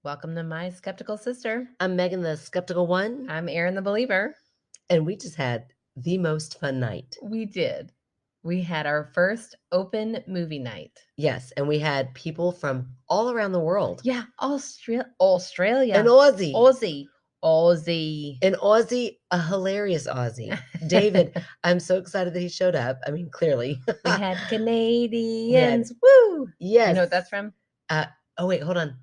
Welcome to My Skeptical Sister. I'm Megan, the skeptical one, I'm Erin the Believer. and we just had the most fun night. We did. We had our first open movie night. Yes, and we had people from all around the world. Yeah, Australia. An Aussie. Aussie. An Aussie, a hilarious Aussie. David, I'm so excited that he showed up. I mean, clearly. We had Canadians. Woo! Yes. You know what that's from? Oh, wait, hold on.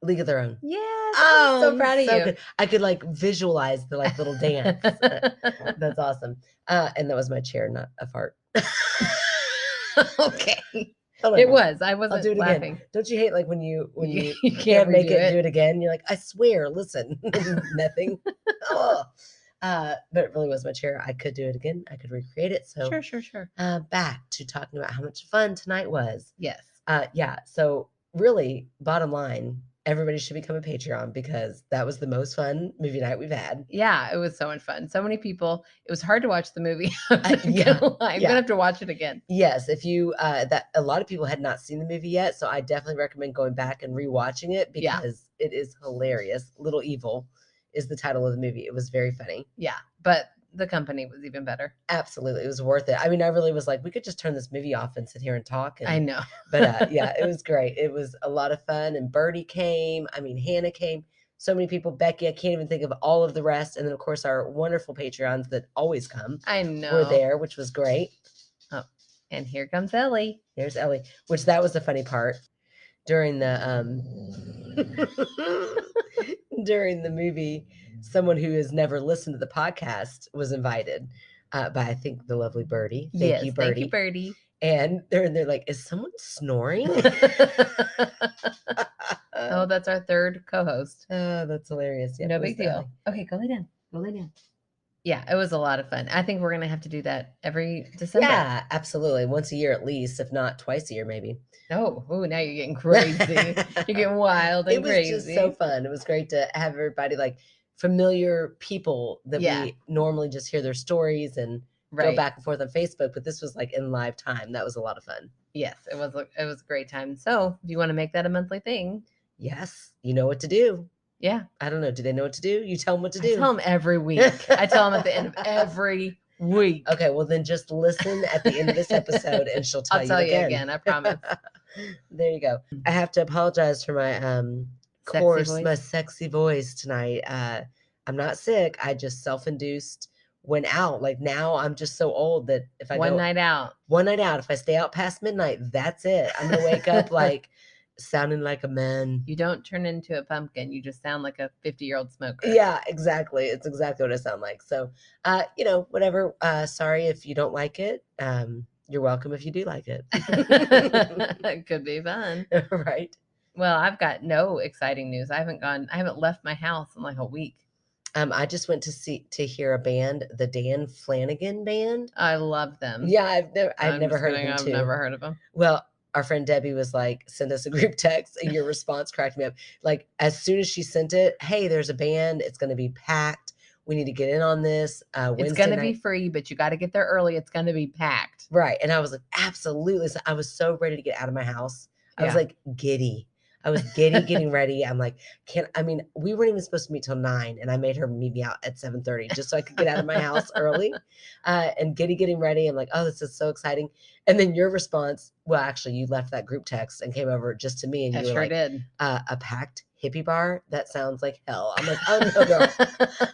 League of Their Own. Yes. I'm so proud of you. Good. I could visualize the little dance. That's awesome. And that was my chair, not a fart. Okay. It was. I wasn't I'll do it laughing. Again. Don't you hate when you can't make it do it again? You're like, I swear, listen, nothing. But it really was my chair. I could do it again. I could recreate it. So Sure. Back to talking about how much fun tonight was. Yes. Yeah. So really, bottom line, everybody should become a Patreon because that was the most fun movie night we've had. Yeah, it was so much fun. So many people. It was hard to watch the movie. I'm gonna have to watch it again. Yes, if you that a lot of people had not seen the movie yet, so I definitely recommend going back and rewatching it because it is hilarious. Little Evil is the title of the movie. It was very funny. Yeah, but the company was even better. Absolutely, it was worth it. I mean, I really was like, we could just turn this movie off and sit here and talk. I know, but yeah, it was great. It was a lot of fun, and Birdie came. I mean, Hannah came. So many people. Becky, I can't even think of all of the rest. And then, of course, our wonderful Patreons that always come. I know. Were there, which was great. Oh, and here comes Ellie. There's Ellie, which that was the funny part. During the during the movie, someone who has never listened to the podcast was invited by, I think, the lovely Birdie. Thank you, Birdie. Thank you, Birdie. And they're like, is someone snoring? Oh, that's our third co-host. Oh, that's hilarious. No big deal. Okay, go lay down. Yeah, it was a lot of fun. I think we're going to have to do that every December. Yeah, absolutely. Once a year at least, if not twice a year, maybe. Oh, now you're getting crazy. You're getting wild and crazy. It was just so fun. It was great to have everybody, familiar people that we normally just hear their stories and go back and forth on Facebook, but this was in live time. That was a lot of fun. Yes, it was a great time. So if you want to make that a monthly thing. Yes, you know what to do. Yeah. I don't know. Do they know what to do? You tell them what to do. I tell them every week. I tell them at the end of every week. Okay, well then just listen at the end of this episode and she'll tell you again. I'll tell you again, I promise. There you go. I have to apologize for my my sexy voice tonight. I'm not sick. I just self-induced went out. Now I'm just so old that if I one night out, if I stay out past midnight, that's it. I'm gonna wake up sounding like a man. You don't turn into a pumpkin. You just sound like a 50-year-old smoker. Yeah, exactly. It's exactly what I sound like. So, whatever. Sorry if you don't like it. You're welcome if you do like it. It could be fun. Right. Well, I've got no exciting news. I haven't left my house in a week. I just went to hear a band, the Dan Flanagan Band. I love them. Yeah, I've never heard of them too. I've never heard of them. Well, our friend Debbie was send us a group text, and your response cracked me up. As soon as she sent it, hey, there's a band. It's going to be packed. We need to get in on this. It's going to be free, but you got to get there early. It's going to be packed. Right. And I was like, absolutely. So I was so ready to get out of my house. I was giddy. I was getting ready. I'm like, we weren't even supposed to meet till 9, and I made her meet me out at 7:30 just so I could get out of my house early and getting ready. I'm like, oh, this is so exciting. And then your response, well, actually, you left that group text and came over just to me, and you were did. A packed hippie bar? That sounds like hell. I'm like, oh no, girl.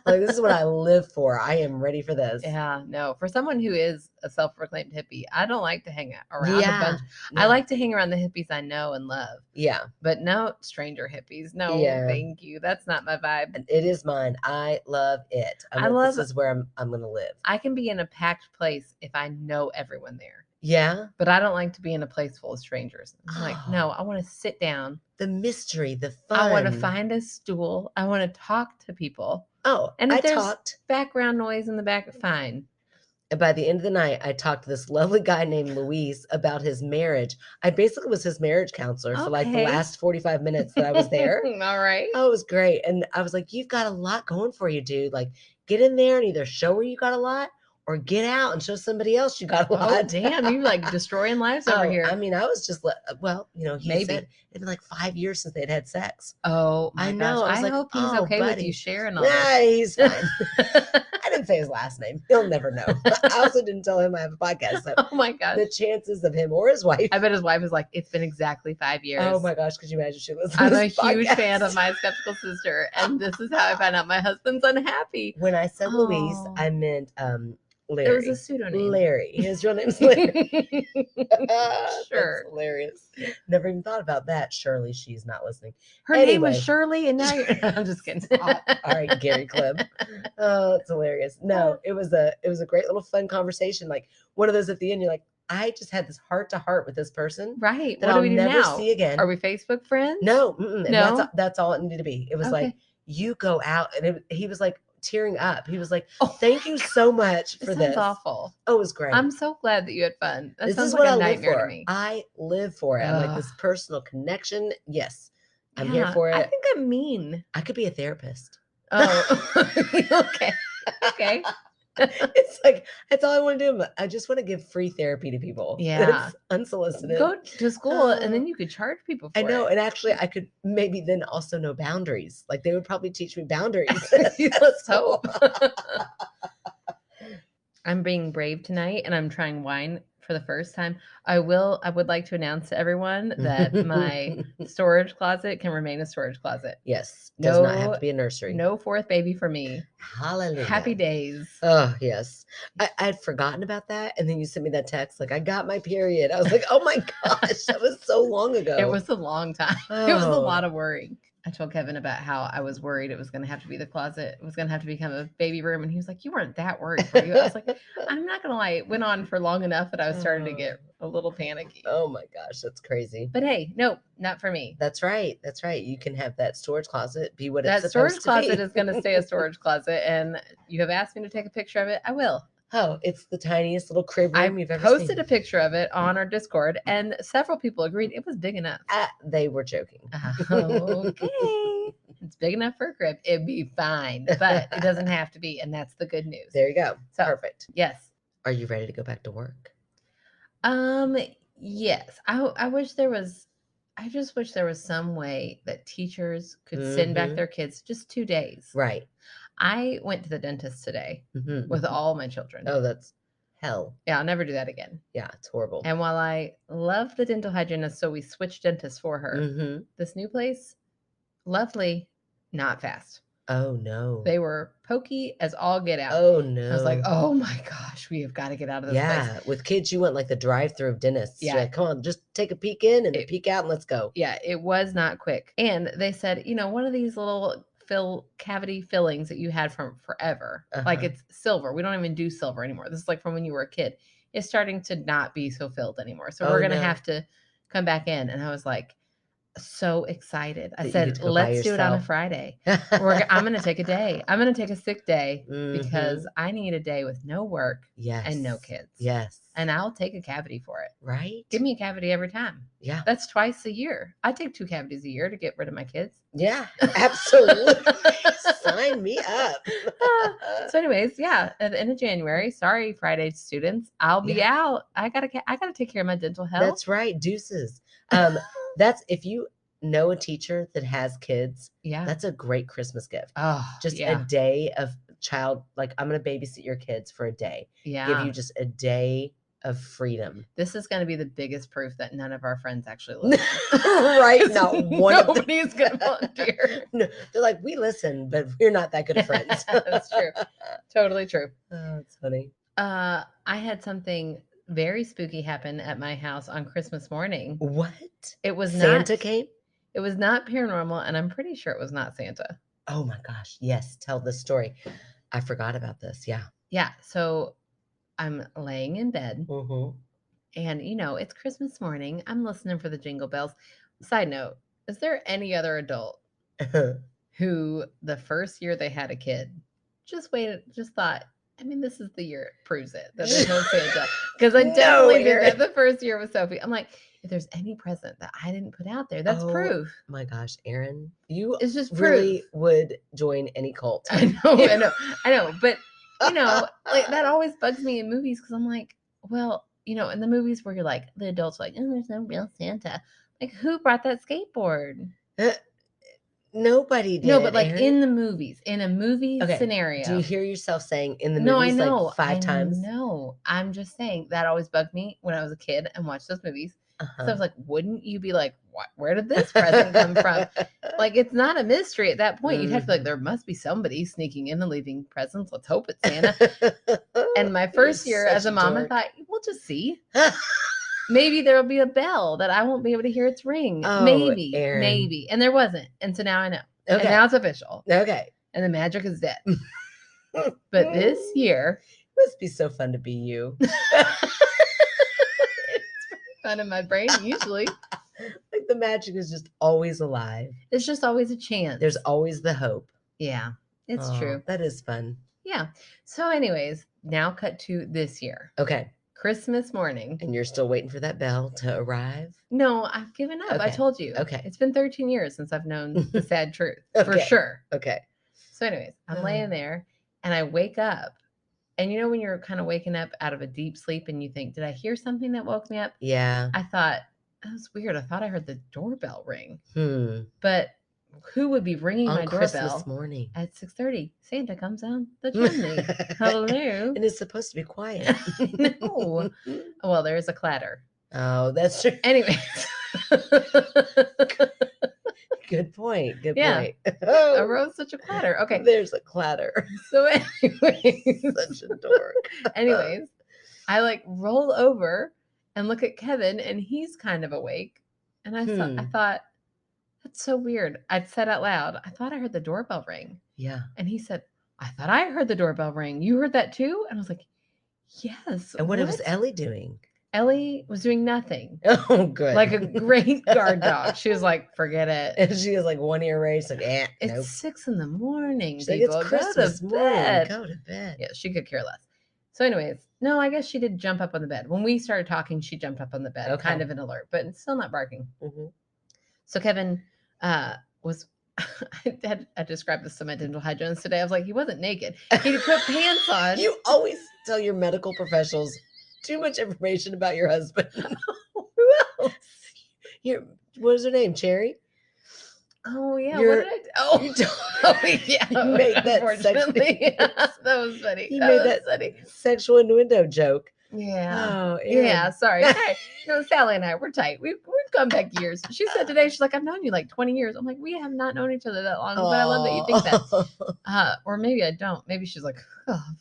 This is what I live for. I am ready for this. Yeah, no. For someone who is a self-proclaimed hippie, I don't like to hang around a bunch. No. I like to hang around the hippies I know and love. Yeah. But no stranger hippies. No, thank you. That's not my vibe. And it is mine. I love it. This is where I'm going to live. I can be in a packed place if I know everyone there. Yeah. But I don't like to be in a place full of strangers. I'm like, no, I want to sit down. The mystery, the fun. I want to find a stool. I want to talk to people. Oh, and if there's background noise in the back, fine. And by the end of the night, I talked to this lovely guy named Luis about his marriage. I basically was his marriage counselor for the last 45 minutes that I was there. All right. Oh, it was great. And I was like, you've got a lot going for you, dude. Get in there and either show her you got a lot or get out and show somebody else you got a lot. Oh, damn. You like destroying lives over here. I mean, I was just, well, you know, he Maybe. said it'd been like 5 years since they'd had sex. Oh, my I gosh. know. I was I like, hope he's "Oh, okay with you buddy." sharing all Nah, this. he's fine. I didn't say his last name. He'll never know. I also didn't tell him I have a podcast. So Oh, my gosh. the chances of him or his wife. I bet his wife is like, it's been exactly 5 years. Oh my gosh, could you imagine she listens to I'm a this huge podcast? fan of My Skeptical Sister, and this is how I found out my husband's unhappy. When I said Luis, Oh. I meant Larry. It was a pseudonym. Larry. His real name's Larry. Sure. That's hilarious. Never even thought about that. Surely she's not listening. Her name Anyway. was Shirley, and now you're. I'm just kidding. All right, Gary Club. Oh, it's hilarious. No, it was a great little fun conversation. Like one of those at the end, you're like, I just had this heart to heart with this person Right. that What I'll do we do never now? see again. Are we Facebook friends? No, and No? that's all it needed to be. It was like, Okay. you go out, and he was like tearing up. He was like, Oh, thank you so much This for sounds this. awful. Oh, it was great. I'm so glad that you had fun. That This sounds is like what a I live nightmare for. to me. I live for it. I'm like this personal connection. Yes, I'm here for it. I think I'm mean. I could be a therapist. Oh, okay. Okay. It's like that's all I want to do. I just want to give free therapy to people. Yeah. It's unsolicited. Go to school and then you could charge people for I know, it. and actually, I could maybe then also know boundaries. Like they would probably teach me boundaries. Let's hope. I'm being brave tonight and I'm trying wine for the first time. I would like to announce to everyone that my storage closet can remain a storage closet. Yes, does not have to be a nursery. No fourth baby for me. Hallelujah. Happy days. Oh, yes. I'd forgotten about that. And then you sent me that text, like, I got my period. I was like, oh my gosh, that was so long ago. It was a long time. It was a Oh. lot of worrying. I told Kevin about how I was worried it was going to have to be the closet. It was going to have to become a baby room. And he was like, you weren't that worried, were you? I was like, I'm not going to lie. It went on for long enough that I was starting to get a little panicky. Oh my gosh, that's crazy. But hey, no, not for me. That's right. That's right. You can have that storage closet be what That it's storage supposed to be. closet is going to stay a storage closet. And you have asked me to take a picture of it. I will. Oh, it's the tiniest little crib I room you've ever posted seen. a picture of it on our Discord, and several people agreed it was big enough. They were joking. Okay. It's big enough for a crib. It'd be fine, but it doesn't have to be. And that's the good news. There you go. So, Perfect. Yes. Are you ready to go back to work? Yes. I wish there was, I just wish there was some way that teachers could send back Mhm. their kids just 2 days. Right. I went to the dentist today Mhm, with mhm. all my children. Oh, that's hell. Yeah, I'll never do that again. Yeah, it's horrible. And while I love the dental hygienist, so we switched dentists for her, Mhm. this new place, lovely, not fast. Oh no. They were pokey as all get out. Oh no. I was like, oh my gosh, we have got to get out of this place. yeah, with kids, you want like the drive-through of dentists. You're Yeah. like, come on, just take a peek in and It- peek out, and let's go. Yeah, it was not quick. And they said, one of these little cavity fillings that you had from forever, like Uh-huh. it's silver. We don't even do silver anymore. This is like from when you were a kid. It's starting to not be so filled anymore. So Oh, we're gonna no. have to come back in. And I was like, so excited. I That you said, get to go by let's do it on a yourself." Friday. I'm gonna take a day. I'm gonna take a sick day Mhm. because I need a day with no work Yes. and no kids. Yes. And I'll take a cavity for it. Right? Give me a cavity every time. Yeah. That's twice a year. I take 2 cavities a year to get rid of my kids. Yeah. Absolutely. Sign me up. So, anyways, yeah, at the end of January, sorry, Friday students, I'll be out. I gotta take care of my dental health. That's right. Deuces. That's if you know a teacher that has kids, Yeah. that's a great Christmas gift. Oh, Just yeah. a day of child, like I'm gonna babysit your kids for a day. Yeah. Give you just a day of freedom. This is going to be the biggest proof that none of our friends actually listen. Right? Not one of them. Nobody's going to volunteer. No, they're like, we listen, but we're not that good of friends. That's true. Totally true. Oh, it's funny. I had something very spooky happen at my house on Christmas morning. What? It was Santa not came? It was not paranormal, and I'm pretty sure it was not Santa. Oh my gosh. Yes. Tell the story. I forgot about this. Yeah. Yeah. So I'm laying in bed, Mm-hmm. and it's Christmas morning. I'm listening for the jingle bells. Side note: is there any other adult who the first year they had a kid just thought, I mean, this is the year it proves it that there's no Santa. Because I No, definitely did Erin. that the first year with Sophie. I'm like, if there's any present that I didn't put out there, that's Oh, proof. my gosh, Erin, you It's just really proof. would join any cult. I know. But like that always bugs me in movies because I'm like, well, in the movies where you're like, the adults are like, oh, there's no real Santa. Like, who brought that skateboard? Nobody did. No, but like Erin. in the movies, in a movie Okay. scenario. Do you hear yourself saying in the No, I movies know. like 5 times? No, I'm just saying that always bugged me when I was a kid and watched those movies. So I Uh-huh. was like, wouldn't you be like, what? Where did this present come from? Like, it's not a mystery at that point. You'd have to be like, there must be somebody sneaking in and leaving presents. Let's hope it's Santa. And my first year as a mom, I thought, we'll just see. Maybe there will be a bell that I won't be able to hear its ring. Oh, maybe, Erin. maybe. And there wasn't. And so now I know. Okay. And now it's official. Okay. And the magic is dead. But this year, it must be so fun to be you. It's fun in my brain usually. Like the magic is just always alive. It's just always a chance. There's always the hope. Yeah, it's true. That is fun. Yeah. So anyways, now cut to this year. Okay. Christmas morning. And you're still waiting for that bell to arrive? No, I've given up. Okay. I told you. Okay. It's been 13 years since I've known the sad truth. Okay. For sure. Okay. So anyways, I'm laying there and I wake up. And when you're kind of waking up out of a deep sleep and you think, did I hear something that woke me up? Yeah. I thought, that was weird. I thought I heard the doorbell ring. But who would be ringing on my Christmas doorbell morning at 6:30? Santa comes down the chimney. Hello. And it's supposed to be quiet. No. Well, there's a clatter. Oh, that's true. Anyways. Good point. Good Yeah. point. I wrote such a clatter. Okay. There's a clatter. So anyways. Such a dork. Anyways, I like roll over and look at Kevin and he's kind of awake. And I thought, that's so weird. I'd said out loud, I thought I heard the doorbell ring. Yeah. And he said, I thought I heard the doorbell ring. You heard that too? And I was like, yes. And what was Ellie doing? Ellie was doing nothing. Oh, good. Like a great guard dog. She was like, forget it. And she was like one ear raised, like, It's nope. 6 a.m. She's like, it's Christmas morning. Go to bed. Yeah, she could care less. So anyways, no, I guess she did jump up on the bed. When we started talking, she jumped up on the bed, kind of an alert, but it's still not barking. Mm-hmm. So Kevin was, I described this to my dental hygienist today. I was like, he wasn't naked. He put pants on. You always tell your medical professionals too much information about your husband. Who else? What is her name? Cherry? Oh, yeah. What did I yeah. You made that sexy. That was funny. You made that funny. Sexual innuendo joke. Yeah. Oh, yeah. Sorry. Hey, Sally and I, we're tight. We've gone back years. She said today, she's like, I've known you like 20 years. I'm like, we have not known each other that long, but I love that you think that. Or maybe I don't. Maybe she's like,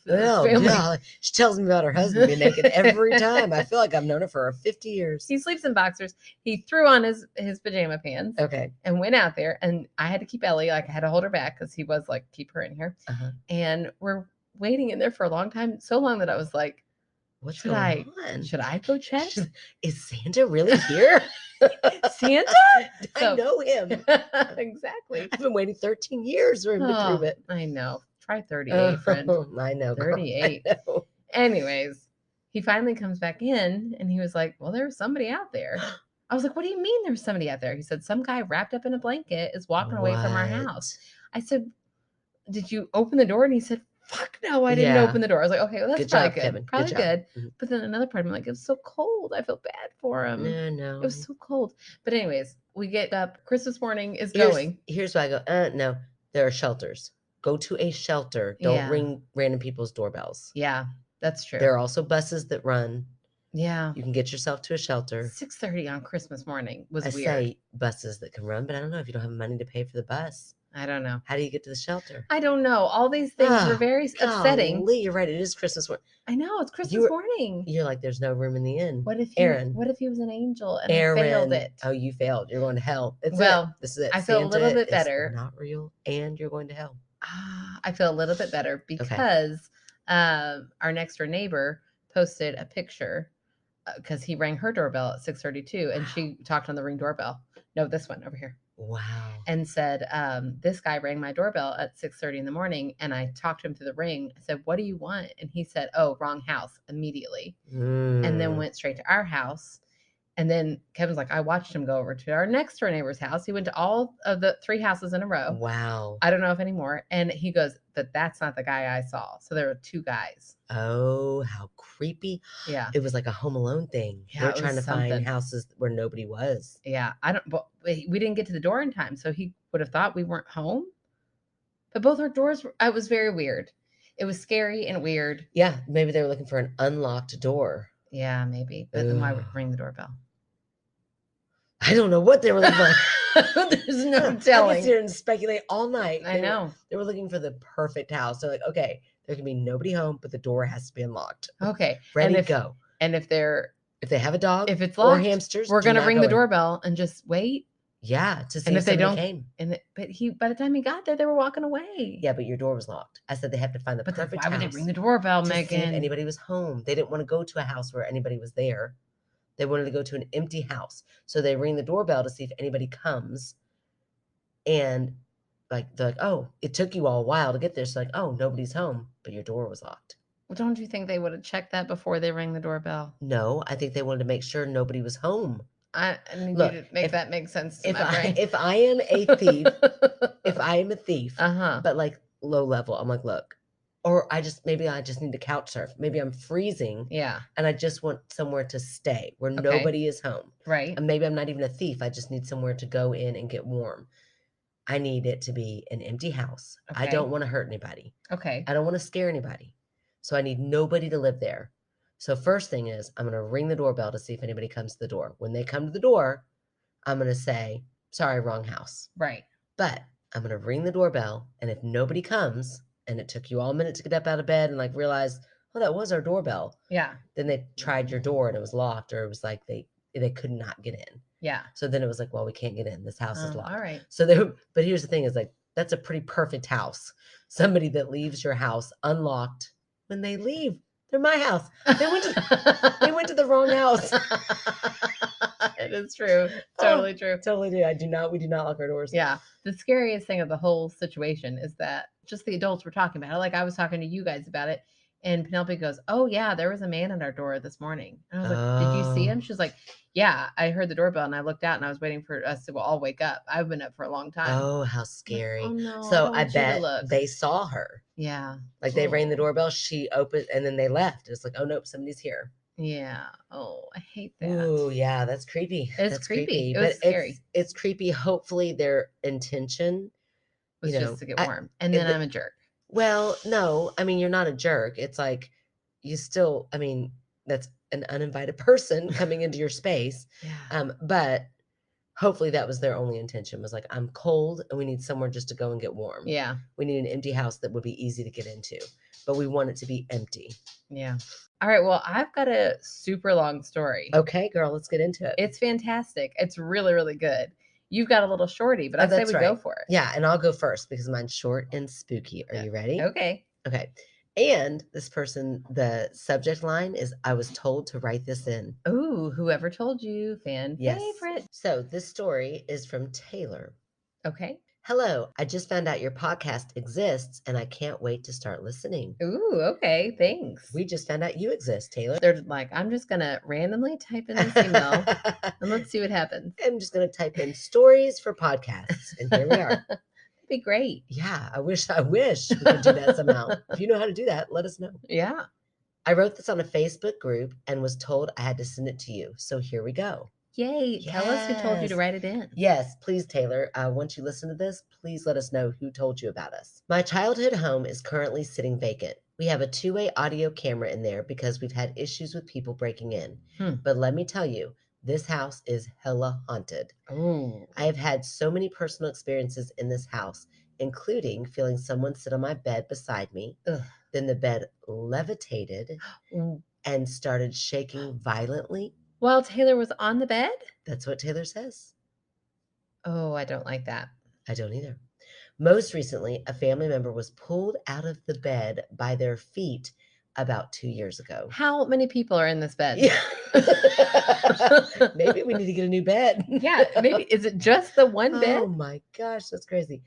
yeah. She tells me about her husband being naked every time. I feel like I've known her for 50 years. He sleeps in boxers. He threw on his pajama pants. Okay. And went out there. And I had to keep Ellie. Like I had to hold her back because he was like, keep her in here. Uh-huh. And we're waiting in there for a long time. So long that I was like, Should I go check? Is Santa really here? Santa? I know him. Exactly. I've been waiting 13 years for him to prove it. I know. Try 38, friend. I know. 38. I know. Anyways, he finally comes back in and he was like, well, there was somebody out there. I was like, what do you mean there was somebody out there? He said, some guy wrapped up in a blanket is walking away from our house. I said, did you open the door? And he said, fuck no, I didn't open the door. I was like, okay, well, that's probably good. Kevin. Probably good. Mm-hmm. But then another part of me, like, it was so cold. I feel bad for him. No. It was so cold. But anyways, we get up. Christmas morning is going. Here's why I go, no, there are shelters. Go to a shelter. Don't ring random people's doorbells. Yeah, that's true. There are also buses that run. Yeah. You can get yourself to a shelter. 6:30 on Christmas morning was weird. I say buses that can run, but I don't know if you don't have money to pay for the bus. I don't know. How do you get to the shelter? I don't know. All these things were very upsetting. Golly, you're right. It is Christmas morning. I know. It's Christmas morning. You're like, there's no room in the inn. What if he was an angel and I failed it? Oh, you failed. You're going to hell. This is it. I feel a little bit better. Not real, and you're going to hell. I feel a little bit better because our next door neighbor posted a picture because he rang her doorbell at 6:32 and she talked on the Ring doorbell. No, this one over here. Wow. And said, this guy rang my doorbell at 6:30 in the morning and I talked to him through the Ring. I said, what do you want? And he said, oh, wrong house immediately. And then went straight to our house And then Kevin's like, I watched him go over to our next door neighbor's house. He went to all of the 3 houses in a row. Wow. I don't know if anymore. And he goes, but that's not the guy I saw. So there were 2 guys. Oh, how creepy. Yeah. It was like a Home Alone thing. Yeah, They're it was trying to find something. houses where nobody was. Yeah. But we didn't get to the door in time. So he would have thought we weren't home. But both our doors it was very weird. It was scary and weird. Yeah, maybe they were looking for an unlocked door. Yeah, maybe. But then why ring the doorbell? I don't know what they were looking for. There's no I telling. can sit here and speculate all night. I know. They were looking for the perfect house. They're like, okay, there can be nobody home, but the door has to be unlocked. Okay. Ready, go. And if they have a dog, if it's locked, or hamsters, we're gonna ring the doorbell and just wait. Yeah, to see and if they don't came. But by the time he got there, they were walking away. Yeah, but your door was locked. I said they have to find the perfect house. Why would they ring the doorbell, to Megan? see if anybody was home. They didn't want to go to a house where anybody was there. They wanted to go to an empty house. So they ring the doorbell to see if anybody comes. And they're like, oh, it took you all a while to get there. So like, oh, nobody's home, but your door was locked. Well, don't you think they would have checked that before they rang the doorbell? No, I think they wanted to make sure nobody was home. I need you to make that make sense to my brain. If I am a thief, but like low level, I'm like, look, or I just need to couch surf. Maybe I'm freezing. Yeah. And I just want somewhere to stay where nobody is home. Right. And maybe I'm not even a thief. I just need somewhere to go in and get warm. I need it to be an empty house. Okay. I don't want to hurt anybody. Okay. I don't want to scare anybody. So I need nobody to live there. So first thing is I'm going to ring the doorbell to see if anybody comes to the door. When they come to the door, I'm going to say, sorry, wrong house. Right. But I'm going to ring the doorbell. And if nobody comes, and it took you all a minute to get up out of bed and like realize, oh, that was our doorbell. Yeah. Then they tried your door and it was locked, or it was like they could not get in. Yeah. So then it was like, well, we can't get in. This house is locked. All right. So but here's the thing is like, that's a pretty perfect house. Somebody that leaves your house unlocked when they leave. They're my house. They went to the wrong house. It is true. Totally true. Totally do. We do not lock our doors. Yeah. The scariest thing of the whole situation is that just the adults were talking about it. Like I was talking to you guys about it. And Penelope goes, oh, yeah, there was a man at our door this morning. And I was like, did you see him? She was like, yeah, I heard the doorbell and I looked out and I was waiting for us to all wake up. I've been up for a long time. Oh, how scary. Like, oh, no, so I bet they saw her. Yeah. Like they rang the doorbell, she opened, and then they left. It's like, oh, nope, somebody's here. Yeah. Oh, I hate that. Oh, yeah, that's creepy. That's creepy. It was scary. It's creepy. Hopefully their intention was just to get warm. And then I'm a jerk. Well, no, I mean, you're not a jerk. It's like you still, I mean, that's an uninvited person coming into your space. Yeah. But hopefully that was their only intention, was like, I'm cold and we need somewhere just to go and get warm. Yeah. We need an empty house that would be easy to get into, but we want it to be empty. Yeah. All right. Well, I've got a super long story. Okay, girl, let's get into it. It's fantastic. It's really, really good. You've got a little shorty, but I say we go for it. Yeah, and I'll go first because mine's short and spooky. Are you ready? Okay. Okay. And this person, the subject line is, I was told to write this in. Ooh, whoever told you, fan favorite. So this story is from Taylor. Okay. Hello, I just found out your podcast exists and I can't wait to start listening. Ooh, okay, thanks. We just found out you exist, Taylor. They're like, I'm just going to randomly type in this email and let's see what happens. I'm just going to type in stories for podcasts, and here we are. That'd be great. Yeah, I wish we could do that somehow. If you know how to do that, let us know. Yeah. I wrote this on a Facebook group and was told I had to send it to you. So here we go. Yay. Yes. Tell us who told you to write it in. Yes, please, Taylor. Once you listen to this, please let us know who told you about us. My childhood home is currently sitting vacant. We have a two-way audio camera in there because we've had issues with people breaking in. But let me tell you, this house is hella haunted. Oh. I have had so many personal experiences in this house, including feeling someone sit on my bed beside me. Ugh. Then the bed levitated and started shaking violently. While Taylor was on the bed? That's what Taylor says. Oh, I don't like that. I don't either. Most recently, a family member was pulled out of the bed by their feet about 2 years ago. How many people are in this bed? Yeah. Maybe we need to get a new bed. Yeah, maybe. Is it just the one bed? Oh my gosh, that's crazy.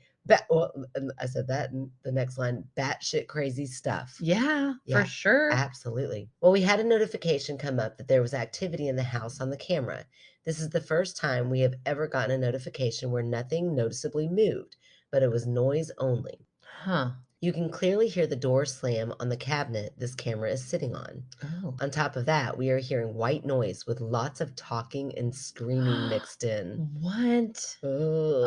Well, and I said that in the next line, batshit crazy stuff. Yeah, Yeah, for sure. absolutely. Well, we had a notification come up that there was activity in the house on the camera. This is the first time we have ever gotten a notification where nothing noticeably moved, but it was noise only. Huh. You can clearly hear the door slam on the cabinet this camera is sitting on. Oh. On top of that, we are hearing white noise with lots of talking and screaming mixed in. What? Ugh.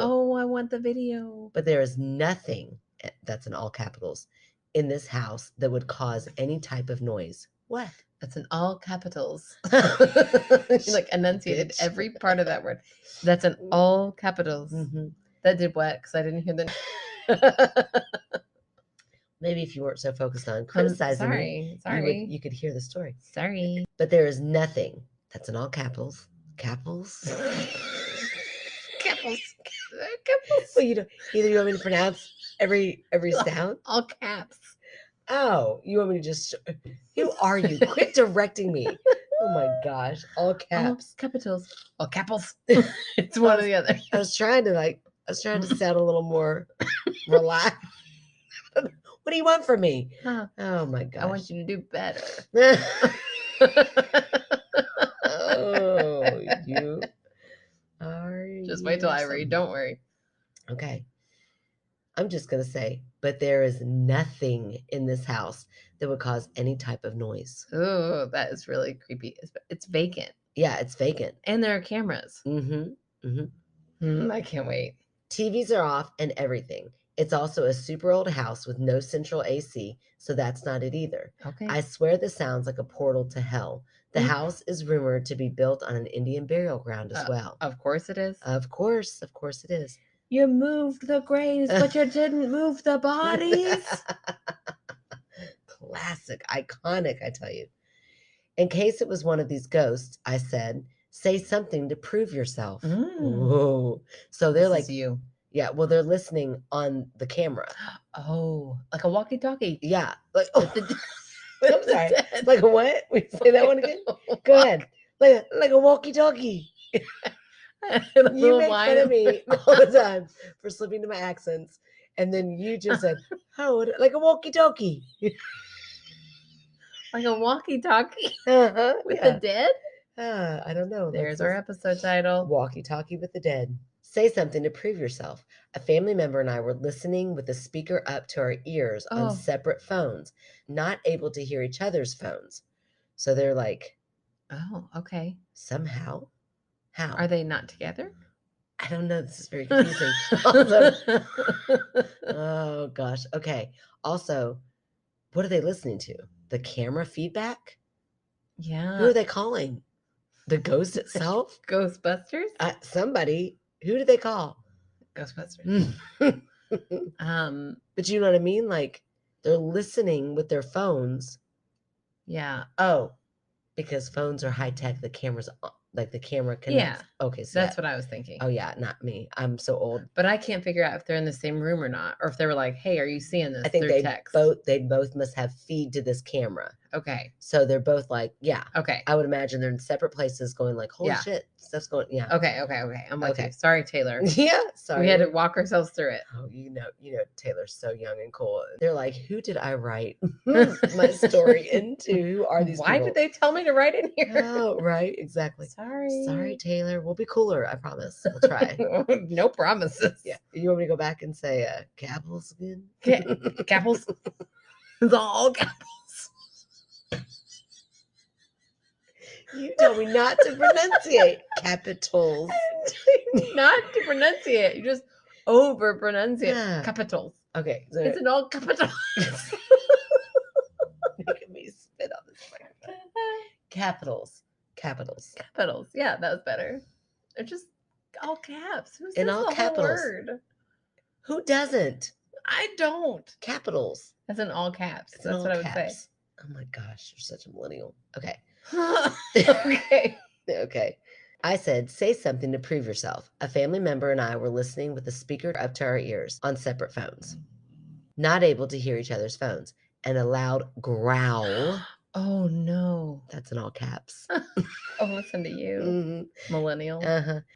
Oh, I want the video. But there is nothing, that's in all capitals, in this house that would cause any type of noise. What? That's in all capitals. Like You like enunciated bitch. every part of that word. That's in all capitals. Mhm. That did what? Because I didn't hear the. Maybe if you weren't so focused on criticizing me, Sorry. you could hear the story. Sorry. But there is nothing, that's in all capitals, capitals. Capitals. Well, you know, either you want me to pronounce every sound. All caps. Oh, you want me to just? Who are you? Quit directing me. Oh my gosh, all caps. All capitals. All capitals. It's one or the other. I was trying to sound a little more relaxed. What do you want from me? Huh. Oh my gosh. I want you to do better. Oh, you are. Just wait till I read. Don't worry. Okay. I'm just going to say, but there is nothing in this house that would cause any type of noise. Oh, that is really creepy. It's vacant. Yeah, it's vacant. And there are cameras. I can't wait. TVs are off and everything. It's also a super old house with no central AC, so that's not it either. Okay. I swear this sounds like a portal to hell. The house is rumored to be built on an Indian burial ground as well. Of course it is. Of course it is. You moved the graves, but you didn't move the bodies. Classic, iconic, I tell you. In case it was one of these ghosts, I said, say something to prove yourself. Whoa. So they're like, you. Yeah, well, they're listening on the camera. Oh, like a walkie-talkie. Yeah. Like, I'm sorry. Like a what? We say that one again? Go ahead. Like a walkie-talkie. You make fun of me all the time for slipping to my accents. And then you just said, oh, like a walkie-talkie. Like a walkie-talkie with Yeah. the dead? I don't know. There's our episode title. Walkie-talkie with the dead. Say something to prove yourself. A family member and I were listening with the speaker up to our ears on separate phones, not able to hear each other's phones. So they're like, oh, okay. Somehow. How? Are they not together? I don't know. This is very confusing. Also, oh gosh. Okay. Also, what are they listening to? The camera feedback? Yeah. Who are they calling? The ghost itself? Ghostbusters? Somebody. Who did they call? Ghostbusters. But you know what I mean? Like they're listening with their phones. Yeah. Oh, because phones are high tech. The camera's like the camera connects. Yeah. Okay, so that's what I was thinking. Oh yeah, not me. I'm so old. But I can't figure out if they're in the same room or not, or if they were like, "Hey, are you seeing this?" I think text. they both must have feed to this camera. Okay. So they're both like, yeah. Okay. I would imagine they're in separate places going like, holy shit, stuff's going, yeah. Okay. I'm with you. Sorry, Taylor. Yeah, sorry. We had to walk ourselves through it. Oh, you know, Taylor's so young and cool. They're like, who did I write my story into? Who are these Why people? did they tell me to write in here? Oh, right, exactly. Sorry, Taylor. We'll be cooler, I promise. We'll try. No promises. Yeah. You want me to go back and say capitals again? Capitals? It's all capitals. You told me not to pronunciate capitals. Not to pronunciate. You just over pronunciate capitals. Okay. So it's an all capitals. Making me spit on this microphone. Capitals. Yeah, that was better. They're just all caps. Who says in all the capitals? Whole word? Who doesn't? I don't. Capitals. That's in all caps. It's That's all what caps. I would say. Oh my gosh, you're such a millennial. Okay. Okay. Okay. I said, say something to prove yourself. A family member and I were listening with the speaker up to our ears on separate phones, not able to hear each other's phones, and a loud growl Oh, no. That's in all caps. Oh, listen to you, Mhm. millennial.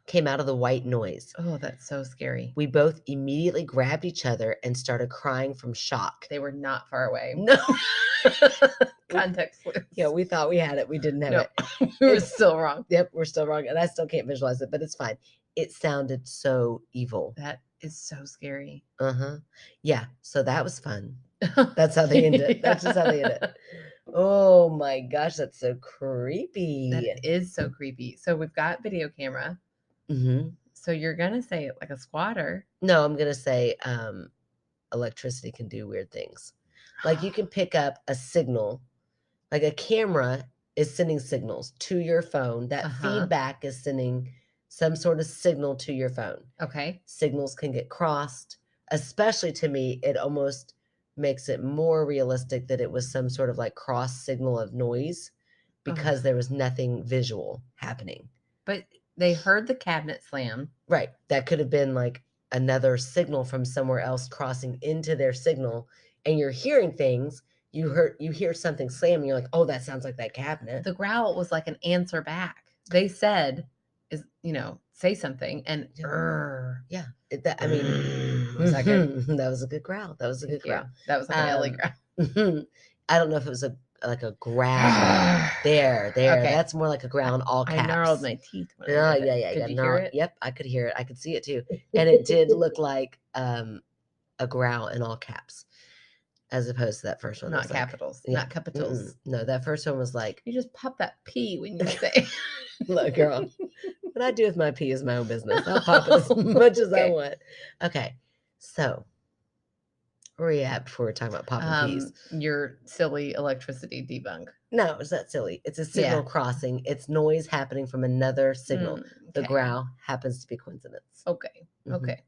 Came out of the white noise. Oh, that's so scary. We both immediately grabbed each other and started crying from shock. They were not far away. No. Context Yeah, clues. we thought we had it. We didn't have No, it. we were It's still wrong. Yep, we're still wrong, and I still can't visualize it, but it's fine. It sounded so evil. That is so scary. Uh-huh. Yeah, so that was fun. That's how they end it. That's just how they end it. Oh my gosh, that's so creepy. That is so creepy. So we've got video camera. Mhm. So you're gonna say like a squatter. No, I'm gonna say, electricity can do weird things. Like, you can pick up a signal, like a camera is sending signals to your phone. That feedback is sending some sort of signal to your phone. Okay. Signals can get crossed. Especially to me, it almost makes it more realistic that it was some sort of like cross signal of noise because there was nothing visual happening. But they heard the cabinet slam. Right. That could have been like another signal from somewhere else crossing into their signal, and you're hearing things. You hear something slam, and you're like, oh, that sounds like that cabinet. The growl was like an answer back. They said, say something, and yeah. I mean, was that good? That was a good growl. That was a good growl. That was like an Ellie growl. I don't know if it was like a growl. there. Okay. That's more like a growl in all caps. I gnarled my teeth. When I did it. Could you hear it? Yep, I could hear it. I could see it too, and it did look like a growl in all caps, as opposed to that first one. Not capitals, not capitals. No, that first one was like you just pop that P when you say. Look, girl, what I do with my P is my own business. I'll pop it as much as I want. Okay, so where are you at before we're talking about popping peas? Your silly electricity debunk. No, it's not silly. It's a signal crossing. It's noise happening from another signal. The growl happens to be coincidence. Okay. Okay.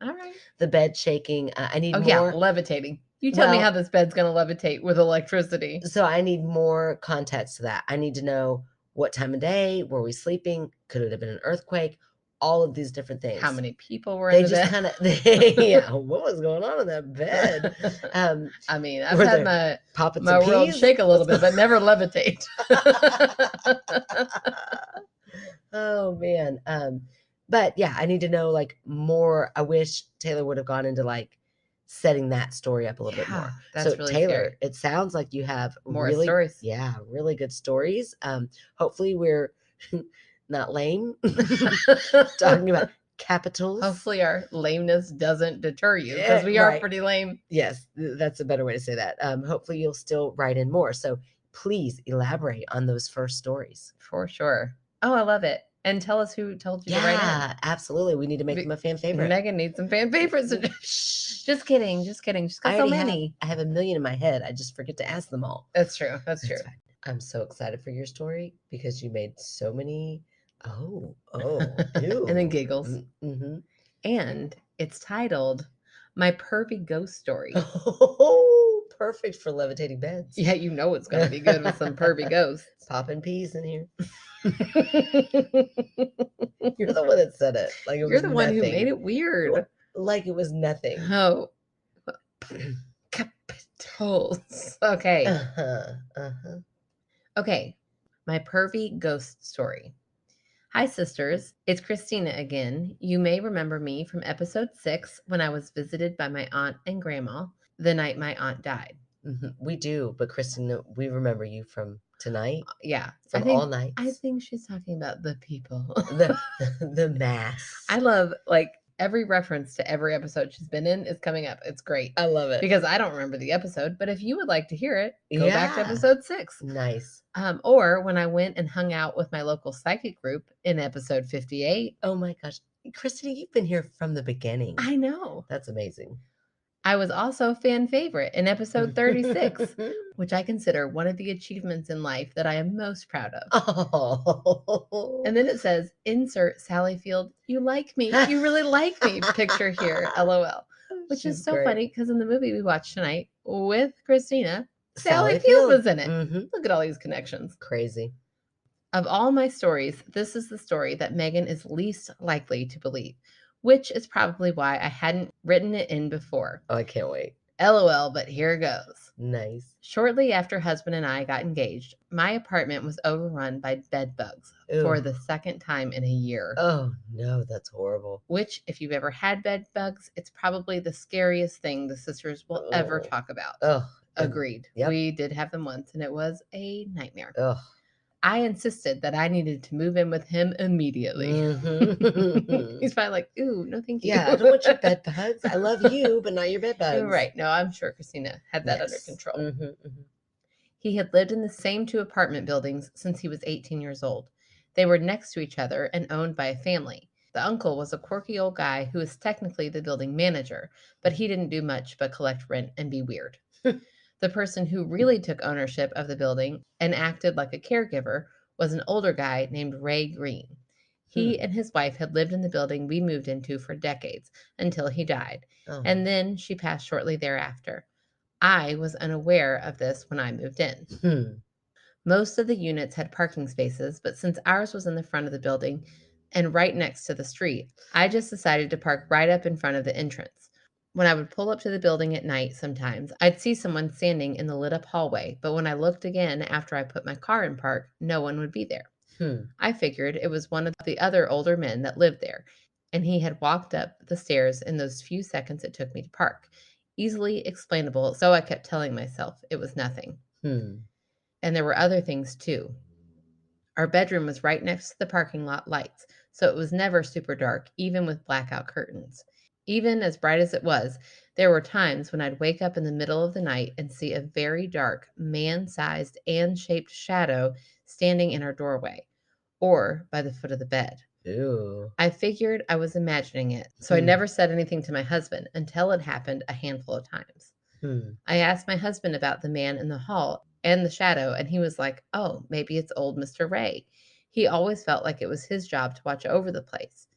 All right. The bed shaking. I need more. Yeah, levitating. You tell me how this bed's going to levitate with electricity. So I need more context to that. I need to know what time of day, were we sleeping? Could it have been an earthquake? All of these different things. How many people were in the bed? Yeah, what was going on in that bed? I mean, I've had my world peas? Shake a little bit, but never levitate. Oh, man. But yeah, I need to know like more. I wish Taylor would have gone into like setting that story up a little bit more. That's really Taylor, scary. it sounds like you have more stories. Yeah, really good stories. Hopefully we're not lame talking about capitals. Hopefully our lameness doesn't deter you, because we are pretty lame. Yes, that's a better way to say that. Hopefully you'll still write in more. So please elaborate on those first stories. For sure. Oh, I love it. And tell us who told you to write in. Yeah, absolutely. We need to make them a fan favorite. Megan needs some fan favorites. Just kidding. Just got so many. I have a million in my head. I just forget to ask them all. That's true. That's true. Fine. I'm so excited for your story because you made so many. Oh, ew. And then giggles. And it's titled My Pervy Ghost Story. Oh, perfect for levitating beds. Yeah, you know it's going to be good with some pervy ghosts. Popping peas in here. You're the one that said it. Like it You're the one who made it weird. Like it was nothing. Oh. Capitals. Okay. Okay. My pervy ghost story. Hi, sisters. It's Christina again. You may remember me from episode 6 when I was visited by my aunt and grandma the night my aunt died. We do, but Christina, we remember you from tonight. Yeah. From all nights. I think she's talking about the people. the mass. I love, like, every reference to every episode she's been in is coming up. It's great. I love it. Because I don't remember the episode, but if you would like to hear it, go back to episode 6. Nice. Or when I went and hung out with my local psychic group in episode 58. Oh my gosh. Christina, you've been here from the beginning. I know. That's amazing. I was also a fan favorite in episode 36, which I consider one of the achievements in life that I am most proud of. Oh. And then it says, insert Sally Field, you like me. You really like me. Picture here, LOL. Which is so funny because in the movie we watched tonight with Christina, Sally Field was in it. Look at all these connections. Crazy. Of all my stories, this is the story that Megan is least likely to believe, which is probably why I hadn't written it in before. Oh, I can't wait. LOL, but here goes. Nice. Shortly after husband and I got engaged, my apartment was overrun by bed bugs for the second time in a year. Oh, no, that's horrible. Which, if you've ever had bed bugs, it's probably the scariest thing the sisters will ever talk about. Agreed. Yep. We did have them once, and it was a nightmare. Ugh. I insisted that I needed to move in with him immediately. Mm-hmm. He's probably like, ooh, no thank you. Yeah, I don't want your bed bugs. I love you, but not your bed bugs. Right. No, I'm sure Christina had that under control. Mm-hmm. He had lived in the same 2 apartment buildings since he was 18 years old. They were next to each other and owned by a family. The uncle was a quirky old guy who was technically the building manager, but he didn't do much but collect rent and be weird. The person who really took ownership of the building and acted like a caregiver was an older guy named Ray Green. He and his wife had lived in the building we moved into for decades until he died, and then she passed shortly thereafter. I was unaware of this when I moved in. Most of the units had parking spaces, but since ours was in the front of the building and right next to the street, I just decided to park right up in front of the entrance. When I would pull up to the building at night sometimes, I'd see someone standing in the lit up hallway, but when I looked again after I put my car in park, no one would be there. I figured it was one of the other older men that lived there, and he had walked up the stairs in those few seconds it took me to park. Easily explainable, so I kept telling myself it was nothing. And there were other things too. Our bedroom was right next to the parking lot lights, so it was never super dark, even with blackout curtains. Even as bright as it was, there were times when I'd wake up in the middle of the night and see a very dark, man-sized and shaped shadow standing in our doorway or by the foot of the bed. Ew. I figured I was imagining it, so I never said anything to my husband until it happened a handful of times. I asked my husband about the man in the hall and the shadow, and he was like, oh, maybe it's old Mr. Ray. He always felt like it was his job to watch over the place.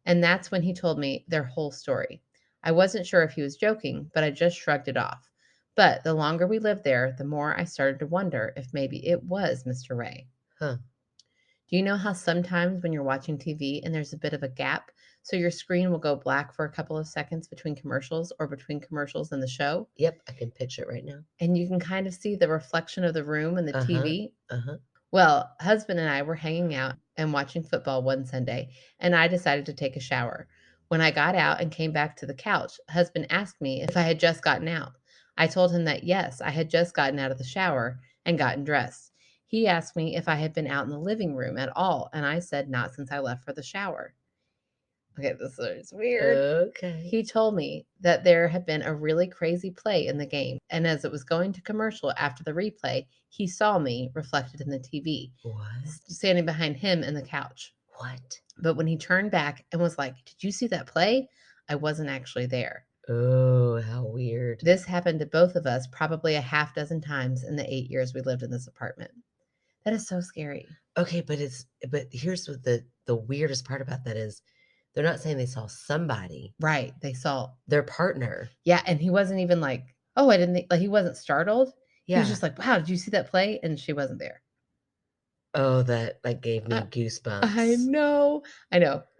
And that's when he told me their whole story. I wasn't sure if he was joking, but I just shrugged it off. But the longer we lived there, the more I started to wonder if maybe it was Mr. Ray. Do you know how sometimes when you're watching TV and there's a bit of a gap, so your screen will go black for a couple of seconds between commercials or between commercials and the show? Yep, I can picture it right now. And you can kind of see the reflection of the room and the TV. Well, husband and I were hanging out and watching football one Sunday, and I decided to take a shower. When I got out and came back to the couch, husband asked me if I had just gotten out. I told him that yes, I had just gotten out of the shower and gotten dressed. He asked me if I had been out in the living room at all, and I said not since I left for the shower. Okay, this is weird. Okay. He told me that there had been a really crazy play in the game, and as it was going to commercial after the replay, he saw me reflected in the TV. What? Standing behind him in the couch. What? But when he turned back and was like, did you see that play? I wasn't actually there. Oh, how weird. This happened to both of us probably a half dozen times in the 8 years we lived in this apartment. That is so scary. Okay, but here's what the weirdest part about that is. They're not saying they saw somebody. Right. They saw their partner. Yeah, and he wasn't even like, oh, I didn't think, like, he wasn't startled. Yeah. He was just like, wow, did you see that play? And she wasn't there. Oh, that like gave me goosebumps. I know.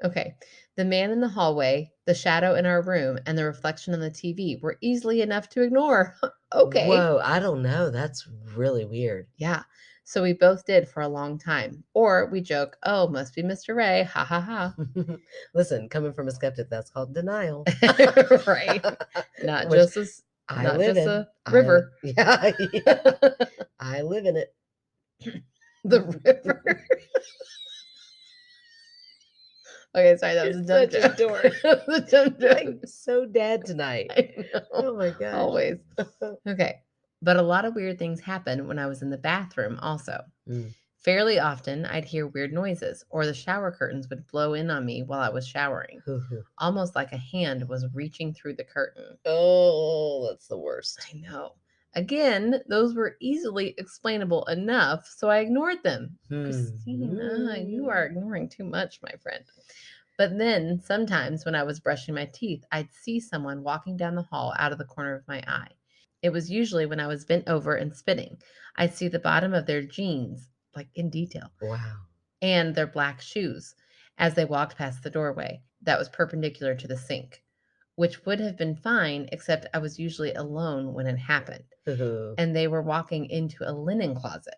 Okay. The man in the hallway, the shadow in our room, and the reflection on the TV were easily enough to ignore. Okay. Whoa, I don't know. That's really weird. Yeah. So we both did for a long time. Or we joke, oh, must be Mr. Ray. Ha ha ha. Listen, coming from a skeptic, that's called denial. Right. Not just a river. Yeah. I live in it. The river. Okay, sorry, that was a dumb joke. That was a dumb joke. I'm so dead tonight. I know. Oh my gosh. Always. Okay. But a lot of weird things happened when I was in the bathroom also. Fairly often, I'd hear weird noises, or the shower curtains would blow in on me while I was showering. Almost like a hand was reaching through the curtain. Oh, that's the worst. I know. Again, those were easily explainable enough, so I ignored them. Christina, you are ignoring too much, my friend. But then, sometimes when I was brushing my teeth, I'd see someone walking down the hall out of the corner of my eye. It was usually when I was bent over and spitting. I'd see the bottom of their jeans, like in detail. Wow. And their black shoes as they walked past the doorway that was perpendicular to the sink. which would have been fine, except I was usually alone when it happened. Ooh. And they were walking into a linen closet.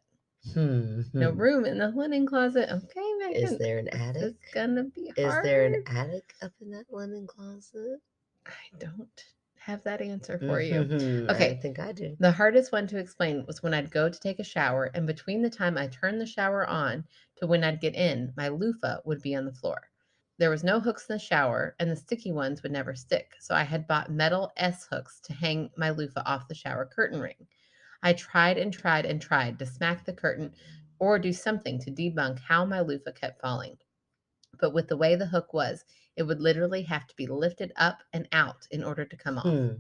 No Hmm. room in the linen closet. Okay, Megan. Is there an This attic? is gonna be Is hard. there an attic up in that linen closet? I don't have that answer for you. I Okay. think I do. The hardest one to explain was when I'd go to take a shower, and between the time I turned the shower on to when I'd get in, my loofah would be on the floor. There was no hooks in the shower, and the sticky ones would never stick, so I had bought metal S hooks to hang my loofah off the shower curtain ring. I tried and tried and tried to smack the curtain or do something to debunk how my loofah kept falling. But with the way the hook was, it would literally have to be lifted up and out in order to come off.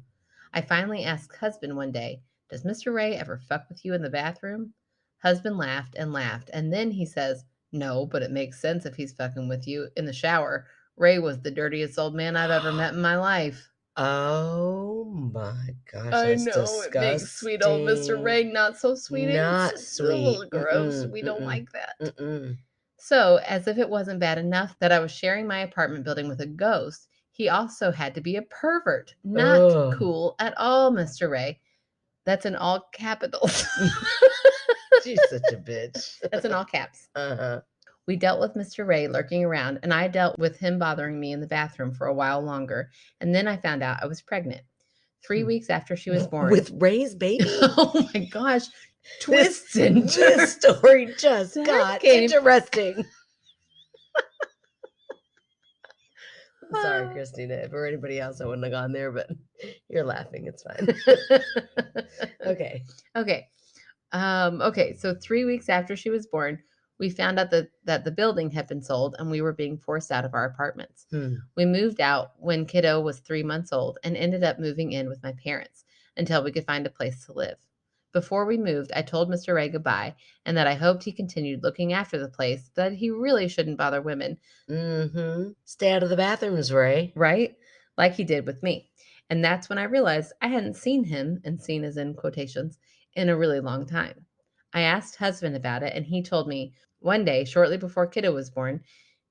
I finally asked husband one day, "Does Mr. Ray ever fuck with you in the bathroom?" Husband laughed and laughed, and then he says, "No, but it makes sense if he's fucking with you in the shower. Ray was the dirtiest old man I've ever met in my life." Oh my gosh, I that's know it makes sweet old Mr. Ray not so sweet. Not It's a little sweet. gross. We don't like that. Mm-mm. So, as if it wasn't bad enough that I was sharing my apartment building with a ghost, he also had to be a pervert. Not Ugh. cool at all, Mr. Ray. That's in all capitals. She's such a bitch. That's in all caps. Uh-huh. We dealt with Mr. Ray lurking around, and I dealt with him bothering me in the bathroom for a while longer, and then I found out I was pregnant. 3 weeks after she was born. With Ray's baby? Oh my gosh. Twists and turns. This story just That got came- interesting. I'm sorry, Christina. If it were anybody else, I wouldn't have gone there, but you're laughing. It's fine. Okay. Okay, so 3 weeks after she was born, we found out that the building had been sold and we were being forced out of our apartments. We moved out when kiddo was 3 months old and ended up moving in with my parents until we could find a place to live. Before we moved, I told Mr. Ray goodbye and that I hoped he continued looking after the place, but that he really shouldn't bother women. Stay out of the bathrooms, Ray. Right? Like he did with me. And that's when I realized I hadn't seen him, and seen as in quotations, in a really long time. I asked husband about it, and he told me one day, shortly before kiddo was born,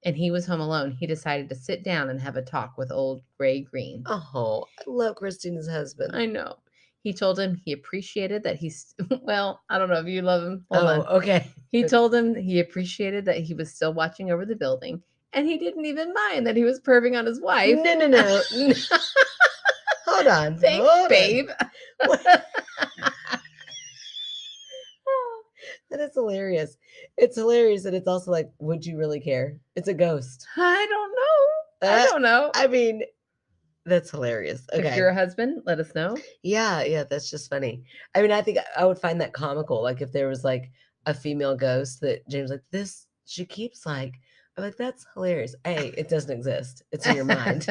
and he was home alone, he decided to sit down and have a talk with old Gray Green. Oh, I love Christina's husband. I know. He told him he appreciated that he's, well, I don't know if you love him. Hold on. Okay. He told him he appreciated that he was still watching over the building, and he didn't even mind that he was perving on his wife. No. Hold on. Thanks, babe. That is hilarious. It's hilarious, and it's also like, would you really care? It's a ghost. I don't know. I mean, that's hilarious. Okay. If you're a husband, let us know. Yeah, that's just funny. I mean, I think I would find that comical. Like if there was like a female ghost that James like this, she keeps like, I'm like, that's hilarious. A, it doesn't exist. It's in your mind.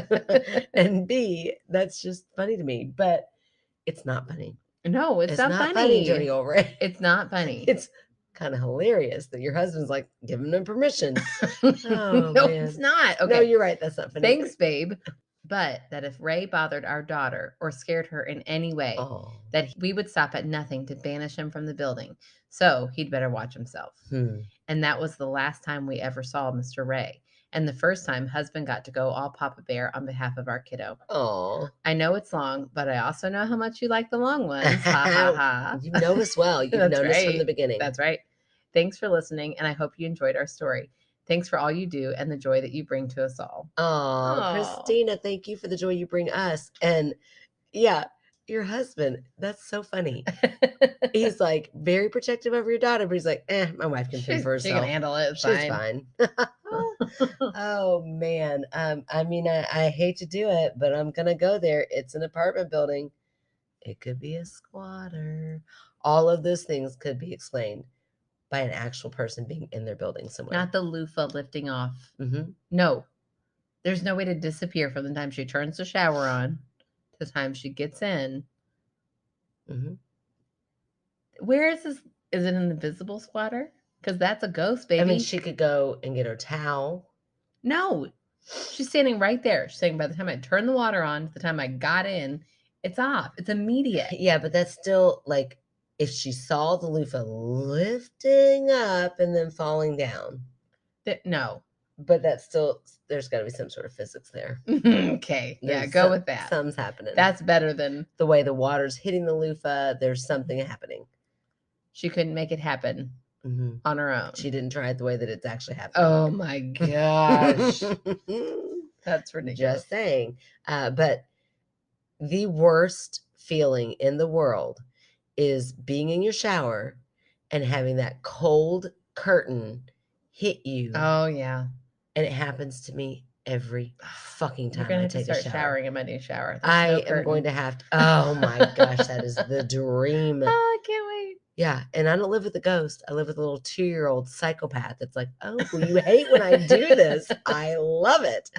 And B, that's just funny to me. But it's not funny. No, it's not funny. funny, Jody Albright. It's not funny. It's kind of hilarious that your husband's like giving them permission. No, man. it's not. Okay. No, you're right. That's not funny. Thanks, babe. But that if Ray bothered our daughter or scared her in any way, that we would stop at nothing to banish him from the building. So he'd better watch himself. And that was the last time we ever saw Mr. Ray. And the first time husband got to go all Papa Bear on behalf of our kiddo. Oh, I know it's long, but I also know how much you like the long ones. Ha ha ha. You know us well. You've known us from the beginning. That's right. Thanks for listening, and I hope you enjoyed our story. Thanks for all you do and the joy that you bring to us all. Oh, Christina, thank you for the joy you bring us. And yeah, your husband, that's so funny. He's like very protective of your daughter, but he's like, my wife can fend for herself. She can handle it. It's She's fine. Oh man. I mean, I hate to do it, but I'm gonna go there. It's an apartment building. It could be a squatter. All of those things could be explained by an actual person being in their building somewhere. Not the loofah lifting off. No. There's no way to disappear from the time she turns the shower on to the time she gets in. Where is this? Is it an invisible squatter? Because that's a ghost, baby. I mean, she could go and get her towel. No. She's standing right there. She's saying by the time I turned the water on, to the time I got in, it's off. It's immediate. Yeah, but that's still like if she saw the loofah lifting up and then falling down. No. But that's still, there's got to be some sort of physics there. Okay. Yeah, go with that. Something's happening. That's better than the way the water's hitting the loofah. There's something happening. She couldn't make it happen on her own. She didn't try it the way that it's actually happening. Oh my gosh. That's ridiculous. Just saying. But the worst feeling in the world is being in your shower and having that cold curtain hit you. Oh, yeah. And it happens to me every fucking time. You're gonna I have to take start a shower. showering in my new shower. I am going to have to. Oh my gosh, that is the dream. Oh, I can't wait. Yeah, and I don't live with a ghost. I live with a little 2-year-old psychopath that's like, oh, you hate when I do this. I love it.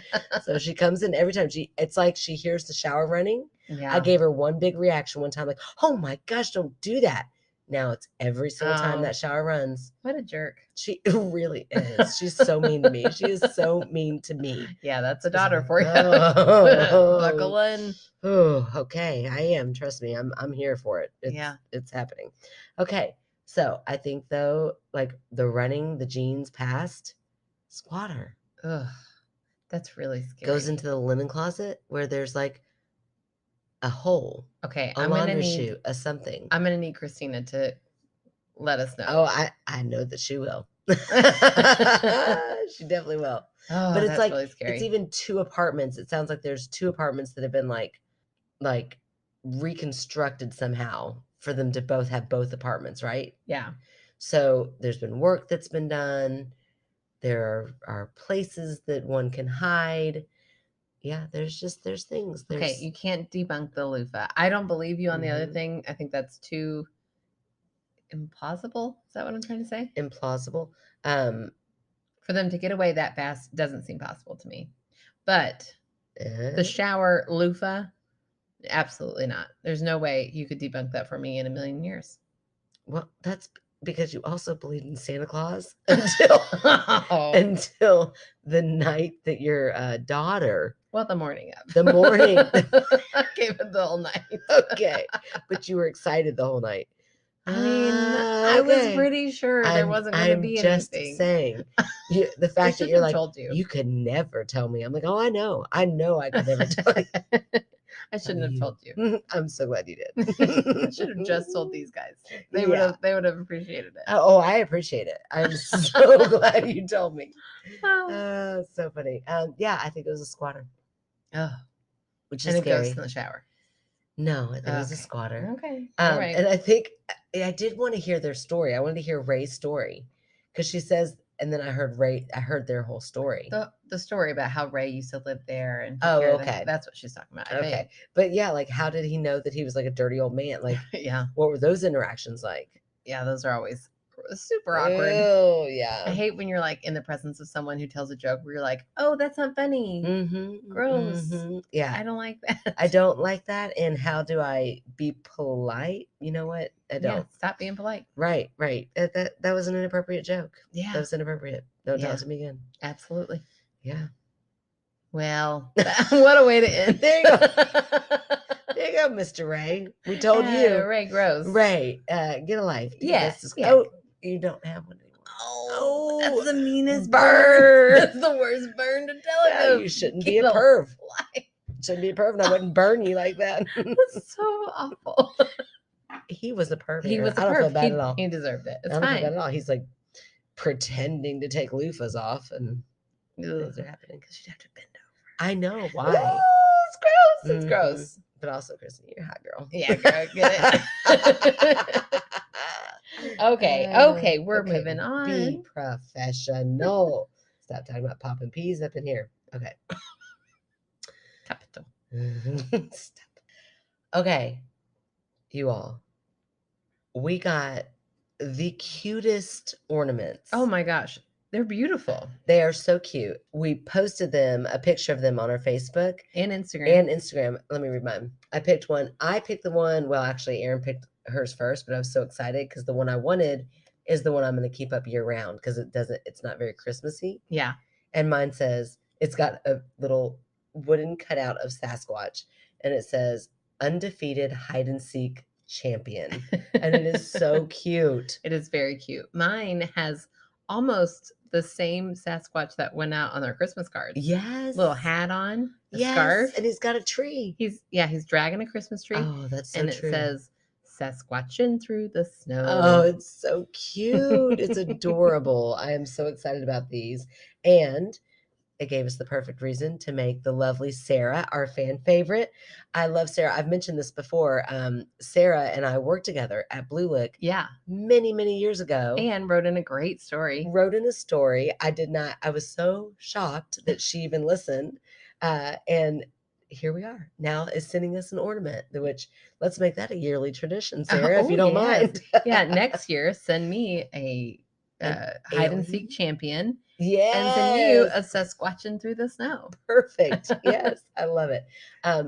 So she comes in every time. It's like she hears the shower running. Yeah. I gave her one big reaction one time, like, oh my gosh, don't do that. Now it's every single time that shower runs. What a jerk. She really is. She's so mean to me. She is so mean to me. Yeah, that's a daughter for you. Oh, buckle in. Oh, okay. I am. Trust me. I'm here for it. It's happening. Okay. So I think though, like the running the jeans past squatter. Ugh, that's really scary. Goes into the linen closet where there's like a hole. Okay, a laundry chute, a something. I'm gonna need Christina to let us know. Oh, I know that she will. She definitely will. Oh, but it's that's like really scary. It's even 2 apartments. It sounds like there's 2 apartments that have been like reconstructed somehow for them to both have both apartments, right? Yeah. So there's been work that's been done. There are places that one can hide. Yeah, there's things. Okay, you can't debunk the loofah. I don't believe you on the other thing. I think that's too implausible. Is that what I'm trying to say? Implausible. For them to get away that fast doesn't seem possible to me. But the shower loofah, absolutely not. There's no way you could debunk that for me in a million years. Well, that's because you also believed in Santa Claus until the night that your daughter. Well, the morning of. The morning. I gave it the whole night. Okay. But you were excited the whole night. I mean, I was pretty sure there wasn't going to be anything. I'm just saying. The fact that you're like, told you could never tell me. I'm like, oh, I know. I could never tell you. I shouldn't have told you. I'm so glad you did. I should have just told these guys. They would have appreciated it. Oh, I appreciate it. I'm so glad you told me. So funny. Yeah, I think it was a squatter. Oh, which is scary. A ghost in the shower. No, it was a squatter. Okay. All right. And I think I did want to hear their story. I wanted to hear Ray's story because she says, and then I heard their whole story. The story about how Ray used to live there and okay. That's what she's talking about. Okay. But yeah, like how did he know that he was like a dirty old man? Like, yeah. What were those interactions like? Yeah, those are always super awkward. Oh, yeah. I hate when you're like in the presence of someone who tells a joke where you're like, oh, that's not funny. Gross. Yeah. I don't like that. I don't like that. And how do I be polite? You know what? I don't. Yeah, stop being polite. Right. That was an inappropriate joke. Yeah. That was inappropriate. Don't tell it to me again. Absolutely. Yeah. Well, what a way to end. There you go. There you go, Mr. Ray. We told you. Ray gross. Ray, get a life. Yes. Oh, you don't have one anymore. Oh, that's the meanest burn. That's the worst burn to tell you shouldn't be a perv. Shouldn't be a perv, and I wouldn't burn you like that. That's so awful. He was a perv. He was a perv. I don't feel bad at all. He deserved it. It's I don't fine. feel bad at all. He's like pretending to take loofahs off, and things are happening because you'd have to bend over. I know why. Oh, it's gross. It's gross. But also, Kristen, you're a hot girl. Yeah, girl, get it. Okay, we're moving on. Be professional. Stop talking about popping peas up in here. Okay. Capital. Stop. Okay, you all. We got the cutest ornaments. Oh my gosh. They're beautiful. They are so cute. We posted a picture of them on our Facebook. And Instagram. Let me read mine. I picked one. I picked the one. Well, actually, Erin picked hers first, but I was so excited because the one I wanted is the one I'm going to keep up year round because it's not very Christmassy. Yeah. And mine says, it's got a little wooden cutout of Sasquatch and it says, undefeated hide and seek champion. And it is so cute. It is very cute. Mine has almost the same Sasquatch that went out on our Christmas cards. Yes. Little hat on, a Yes. scarf. And he's got a tree. He's dragging a Christmas tree. Oh, that's so and true. It says Sasquatching through the snow. Oh, it's so cute. It's adorable. I am so excited about these. And it gave us the perfect reason to make the lovely Sarah our fan favorite. I love Sarah. I've mentioned this before. Sarah and I worked together at Blue Lick. Yeah. Many, many years ago. And wrote in a great story. I was so shocked that she even listened. And here we are. Now is sending us an ornament, which let's make that a yearly tradition, Sarah, if you don't mind. Yeah, next year, send me a hide and seek champion. Yes. And send you a Sasquatching through the snow. Perfect. Yes, I love it.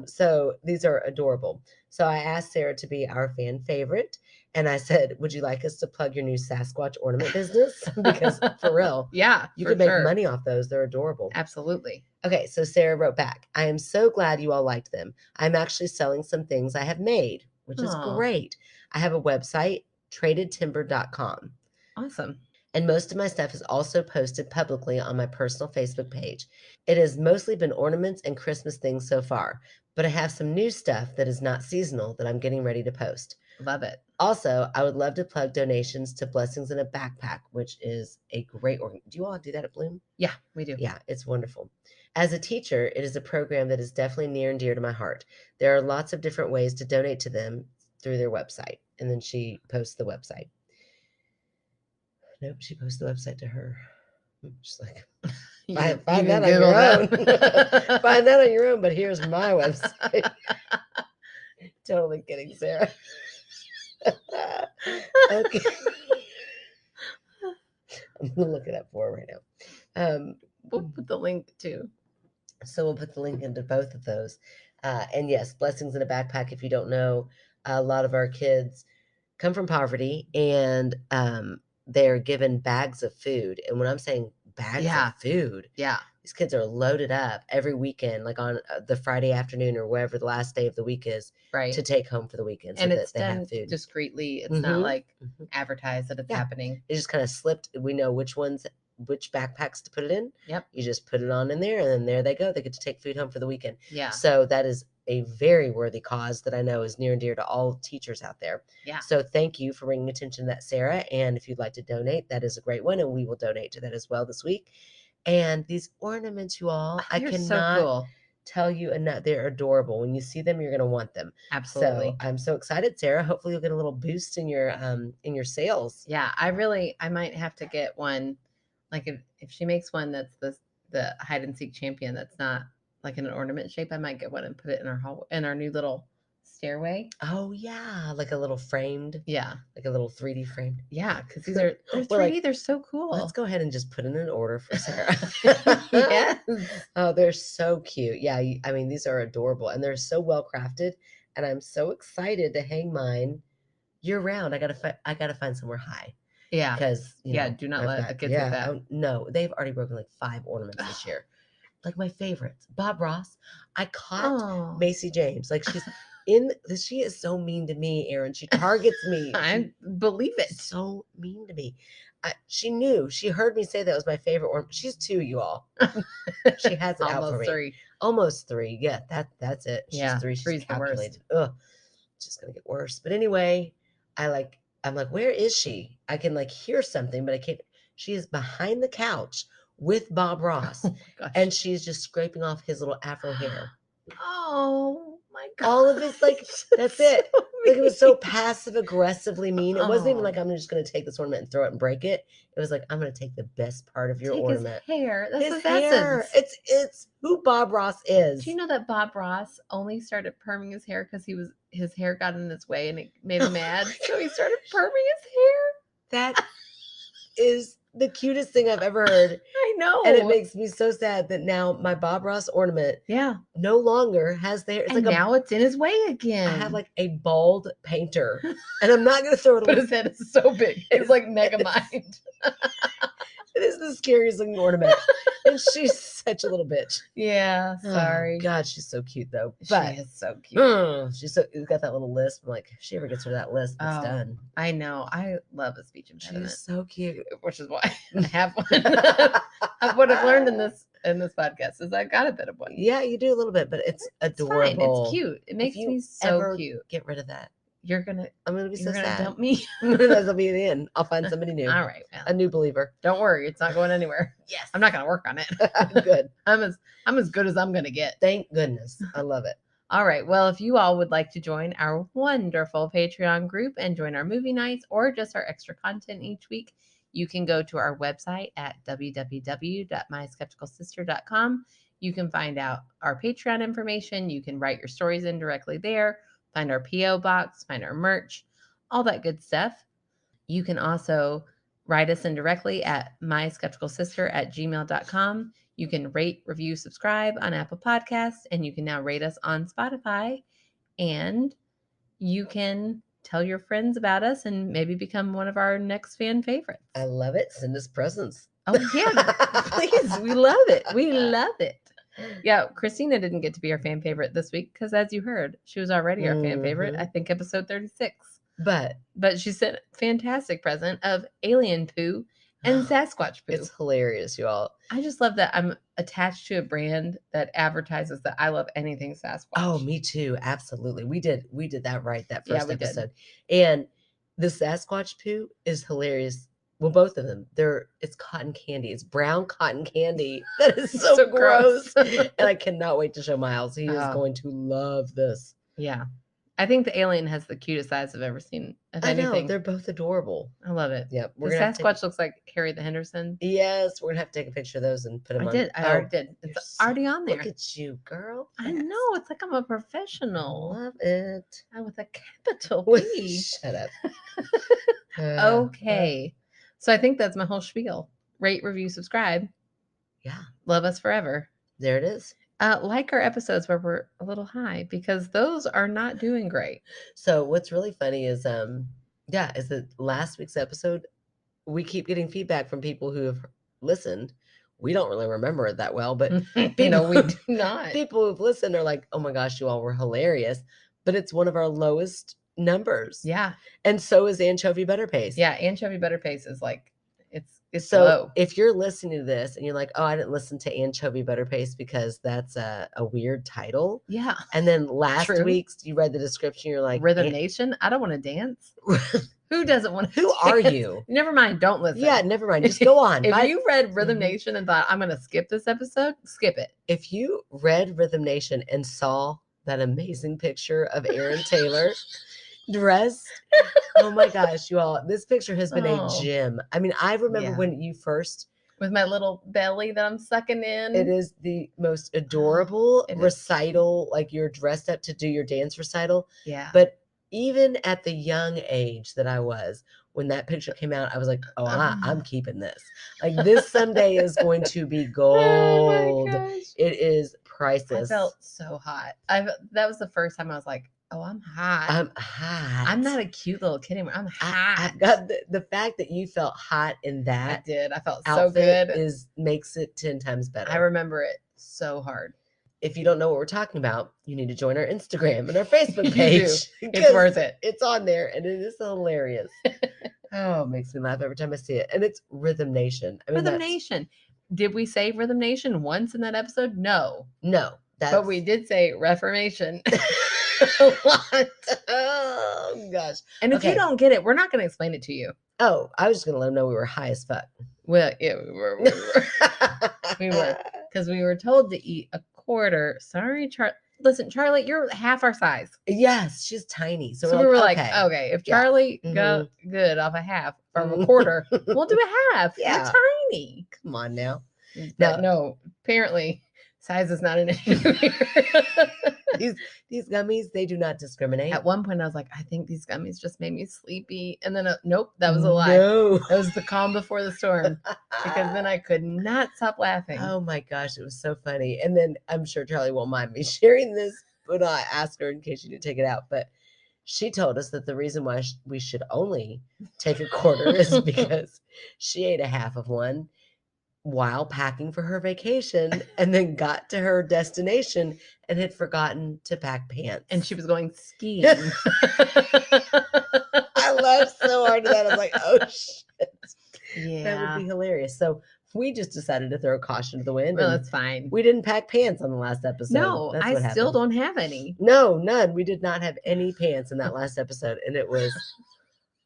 So these are adorable. So I asked Sarah to be our fan favorite. And I said, would you like us to plug your new Sasquatch ornament business? Because for real, yeah, you could make money off those. They're adorable. Absolutely. Okay, so Sarah wrote back, I am so glad you all liked them. I'm actually selling some things I have made, which is great. I have a website, tradedtimber.com. Awesome. And most of my stuff is also posted publicly on my personal Facebook page. It has mostly been ornaments and Christmas things so far, but I have some new stuff that is not seasonal that I'm getting ready to post. Love it. Also, I would love to plug donations to Blessings in a Backpack, which is a great organ. Do you all do that at Bloom? Yeah, we do. Yeah, it's wonderful. As a teacher, it is a program that is definitely near and dear to my heart. There are lots of different ways to donate to them through their website. And then she posts the website. Nope, she posts the website to her. She's like, find that on your own. Find that on your own, but here's my website. Totally kidding, Sarah. Okay. I'm going to look it up for her right now. We'll put the link too. So we'll put the link into both of those. And yes, Blessings in a Backpack. If you don't know, a lot of our kids come from poverty, and they're given bags of food. And when I'm saying bags of food, these kids are loaded up every weekend, like on the Friday afternoon or wherever the last day of the week is, to take home for the weekend. So and it's that they done have food discreetly. It's not like advertised that it's happening. It just kind of slipped. We know which backpacks to put it in. Yep. You just put it on in there, and then there they go. They get to take food home for the weekend. Yeah. So that is a very worthy cause that I know is near and dear to all teachers out there. Yeah. So thank you for bringing attention to that, Sarah. And if you'd like to donate, that is a great one, and we will donate to that as well this week. And these ornaments, you all, I cannot tell you enough. They're adorable. When you see them, you're going to want them. Absolutely. So I'm so excited, Sarah. Hopefully you'll get a little boost in your sales. Yeah, I might have to get one. Like if she makes one that's the hide and seek champion that's not like in an ornament shape, I might get one and put it in our new little stairway. Oh yeah, like a little framed. Yeah, like a little 3D framed. Yeah, because they're 3D. They're so cool. Let's go ahead and just put in an order for Sarah. Yes. Oh, they're so cute. Yeah, I mean these are adorable, and they're so well crafted, and I'm so excited to hang mine year round. I gotta find somewhere high. Yeah, because do not let the kids get that. No, they've already broken like 5 ornaments this year. Like my favorites, Bob Ross. I caught Macy James. Like she is so mean to me, Erin. She targets me. I believe it. So mean to me. She heard me say that was my favorite ornament. She's 2, you all. She has it out for me. 3. Almost 3. Yeah, that's it. She's 3. She's calculated. Ugh, it's just gonna get worse. But anyway, I'm like, where is she? I can hear something, but I can't. She is behind the couch with Bob Ross, and she's just scraping off his little afro hair. Oh my God! All of his that's it. It was so passive aggressively mean. It wasn't even like I'm just gonna take this ornament and throw it and break it. It was like I'm gonna take the best part of your ornament. His hair. That's his hair. It's who Bob Ross is. Do you know that Bob Ross only started perming his hair because his hair got in his way and it made him mad, so he started perming his hair? That is the cutest thing I've ever heard. I know. And it makes me so sad that now my Bob Ross ornament no longer has the hair. It's now it's in his way again. I have a bald painter, and I'm not going to throw it away. But his head is so big. It's like Megamind. It is the scariest looking ornament. And she's such a little bitch. Yeah, Oh, sorry. God, she's so cute though. She But is so cute. she's got that little lisp. I'm like, if she ever gets rid of that lisp, it's done. I know. I love a speech impediment. She's so cute. Which is why I have one. What I've learned in this podcast is I've got a bit of one. Yeah, you do a little bit, but it's adorable. Fine. It's cute. It makes me so cute. Get rid of that. I'm gonna be so sad. Dump me. That'll be the end. I'll find somebody new. All right, well, a new believer. Don't worry, it's not going anywhere. Yes, I'm not gonna work on it. Good. I'm as good as I'm gonna get. Thank goodness. I love it. All right. Well, if you all would like to join our wonderful Patreon group and join our movie nights or just our extra content each week, you can go to our website at www.myskepticalsister.com. You can find out our Patreon information. You can write your stories in directly there, find our P.O. box, find our merch, all that good stuff. You can also write us in directly at myskepticalsister@gmail.com. You can rate, review, subscribe on Apple Podcasts, and you can now rate us on Spotify. And you can tell your friends about us and maybe become one of our next fan favorites. I love it. Send us presents. Oh, yeah. Please. We love it. We love it. Yeah, Christina didn't get to be our fan favorite this week because, as you heard, she was already our fan favorite, I think episode 36. But she sent a fantastic present of alien poo and Sasquatch poo. It's hilarious, you all. I just love that I'm attached to a brand that advertises that I love anything Sasquatch. Oh, me too. Absolutely. We did that right that first episode. Did. And the Sasquatch poo is hilarious. Well, both of them. It's cotton candy. It's brown cotton candy. That is so gross. And I cannot wait to show Miles. He is going to love this. Yeah. I think the alien has the cutest eyes I've ever seen of anything. I know. They're both adorable. I love it. Yep. The Sasquatch looks like Harry the Henderson. Yes. We're going to have to take a picture of those and put them on. I already did. It's already on there. Look at you, girl. I know. It's like I'm a professional. Love it. With a capital P. Shut up. Okay. So I think that's my whole spiel. Rate, review, subscribe. Yeah. Love us forever. There it is. Like our episodes where we're a little high because those are not doing great. So what's really funny is that last week's episode, we keep getting feedback from people who have listened. We don't really remember it that well, but we do not. People who've listened are like, oh my gosh, you all were hilarious. But it's one of our lowest numbers. Yeah. And so is anchovy butter paste. Yeah, anchovy butter paste is like it's so low. If you're listening to this and you're like, oh, I didn't listen to anchovy butter paste because that's a weird title. Yeah. And then last week's you read the description, you're like, Rhythm Nation? I don't want to dance. Who doesn't want to Who are you? Never mind, don't listen. Yeah, never mind. Just go on. If you read Rhythm Nation and thought I'm gonna skip this episode, skip it. If you read Rhythm Nation and saw that amazing picture of Aaron Taylor dressed, oh my gosh, you all, this picture has been a gem. I mean, I remember when you first, with my little belly that I'm sucking in. It is the most adorable recital. Like you're dressed up to do your dance recital. Yeah. But even at the young age that I was, when that picture came out, I was like, oh, I'm keeping this. Like this someday is going to be gold. Oh my gosh. It is priceless. I felt so hot. That was the first time I was like, oh, I'm hot. I'm hot. I'm not a cute little kid anymore. I'm hot. I've got the fact that you felt hot in that. I did. I felt so good. Makes it 10 times better. I remember it so hard. If you don't know what we're talking about, you need to join our Instagram and our Facebook page. It's worth it. It's on there and it is hilarious. Oh, it makes me laugh every time I see it. And it's Rhythm Nation. I mean, Rhythm Nation. Did we say Rhythm Nation once in that episode? No. But we did say Reformation. What? Oh gosh. And if you don't get it, we're not going to explain it to you. Oh, I was just going to let them know we were high as fuck. Well, yeah, we were. We were. Because we were told to eat a quarter. Sorry, Charlie. Listen, Charlie, you're half our size. Yes, she's tiny. So we were like, okay, if Charlie got good off a half from a quarter, we'll do a half. Yeah. You're tiny. Come on now. No, apparently size is not an issue here. These gummies, they do not discriminate. At one point, I was like, I think these gummies just made me sleepy. And then, nope, that was a lie. No. That was the calm before the storm. Because then I could not stop laughing. Oh my gosh, it was so funny. And then I'm sure Charlie won't mind me sharing this, but I asked her in case she didn't take it out. But she told us that the reason why we should only take a quarter is because she ate a half of one. while packing for her vacation and then got to her destination and had forgotten to pack pants. And she was going skiing. I laughed so hard at that. I was like, oh, shit. Yeah. That would be hilarious. So we just decided to throw caution to the wind. Well, and that's fine. we didn't pack pants on the last episode. No, That's I what still happened. don't have any. No, none. We did not have any pants in that last episode, and it was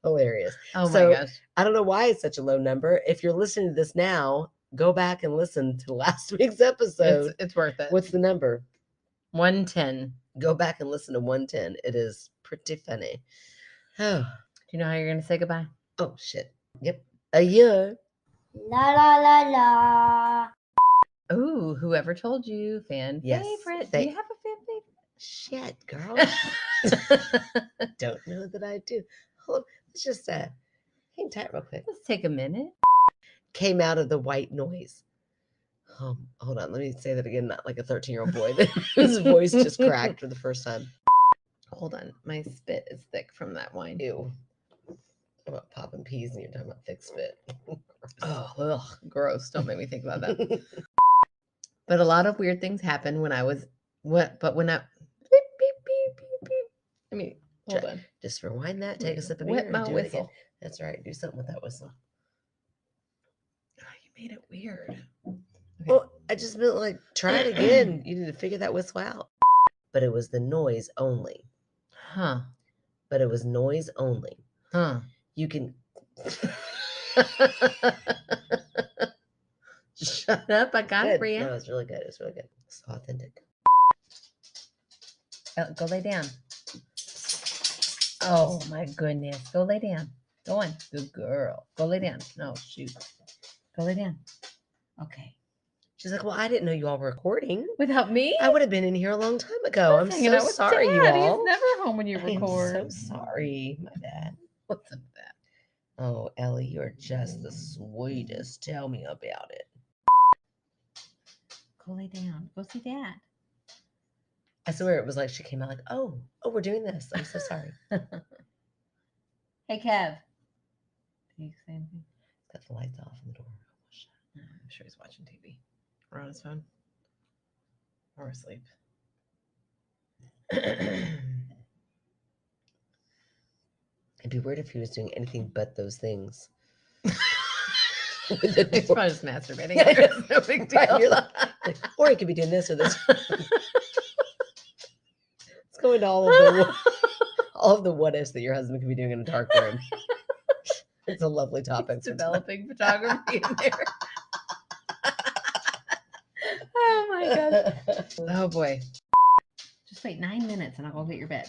hilarious. Oh So, my gosh. I don't know why it's such a low number. If you're listening to this now, go back and listen to last week's episode. It's worth it. What's the number? 110. Go back and listen to 110. It is pretty funny. Oh, Do you know how you're going to say goodbye? oh shit. Yep. A year. La la la la. Ooh, whoever told you, fan Yes, favorite. Do you have a fan Shit, girl. favorite? Don't know that I do. Hold, let's just hang tight real quick. Let's take a minute. Came out of the white noise. Hold on, let me say that again, not like a 13-year-old boy. His voice just cracked for the first time. Hold on, my spit is thick from that wine. Ew. Talk about popping peas and you're talking about thick spit. Oh, ugh, gross. Don't make me think about that. But a lot of weird things happened when I was when I beep, beep, beep, beep, beep. I mean, hold on. Just rewind that, take a sip of Wet beer, my and do it again. whistle. That's right. Do something with that whistle. Oh, you made it weird. Okay. Well, I just meant like try it again. You need to figure that whistle out. But it was the noise only. Huh. But it was noise only. Huh. You can Shut up. I got it for you. No, it's really good. It's really good. It's authentic. Go lay down. Oh my goodness. Go lay down. Go on. Good girl. Go lay down. No, shoot. Go lay down. Okay. She's like, well, I didn't know you all were recording. Without me? I would have been in here a long time ago. I'm hanging so out with sorry, you Dad. all. He's never home when you I am record. so sorry, my dad. What's up with that? Oh, Ellie, you're just the sweetest. Tell me about it. Go lay down. Go see Dad. I swear it was like she came out like, oh, we're doing this. I'm so sorry. Hey, Kev. Did you say anything? Got the lights off in the door. I'm sure he's watching TV or on his phone or asleep. It'd be weird if he was doing anything but those things. With the He's door. probably just masturbating. Yeah, It's no big deal. Right, you're like, or he could be doing this or this. Let's go into all of the what ifs that your husband could be doing in a dark room. It's a lovely topic. He's developing photography in there. Oh my gosh. Oh boy. Just wait 9 minutes and I'll go get your bed.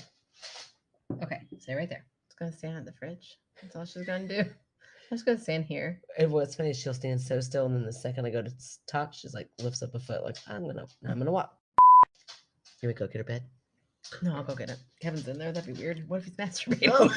Okay, stay right there. It's gonna stand at the fridge. That's all she's gonna do. I'm just gonna stand here. And what's funny is she'll stand so still, and then the second I go to talk, she's like lifts up a foot, like I'm gonna walk. Can we go get her bed? No, I'll go get it. Kevin's in there. That'd be weird. What if he's masturbating? Oh.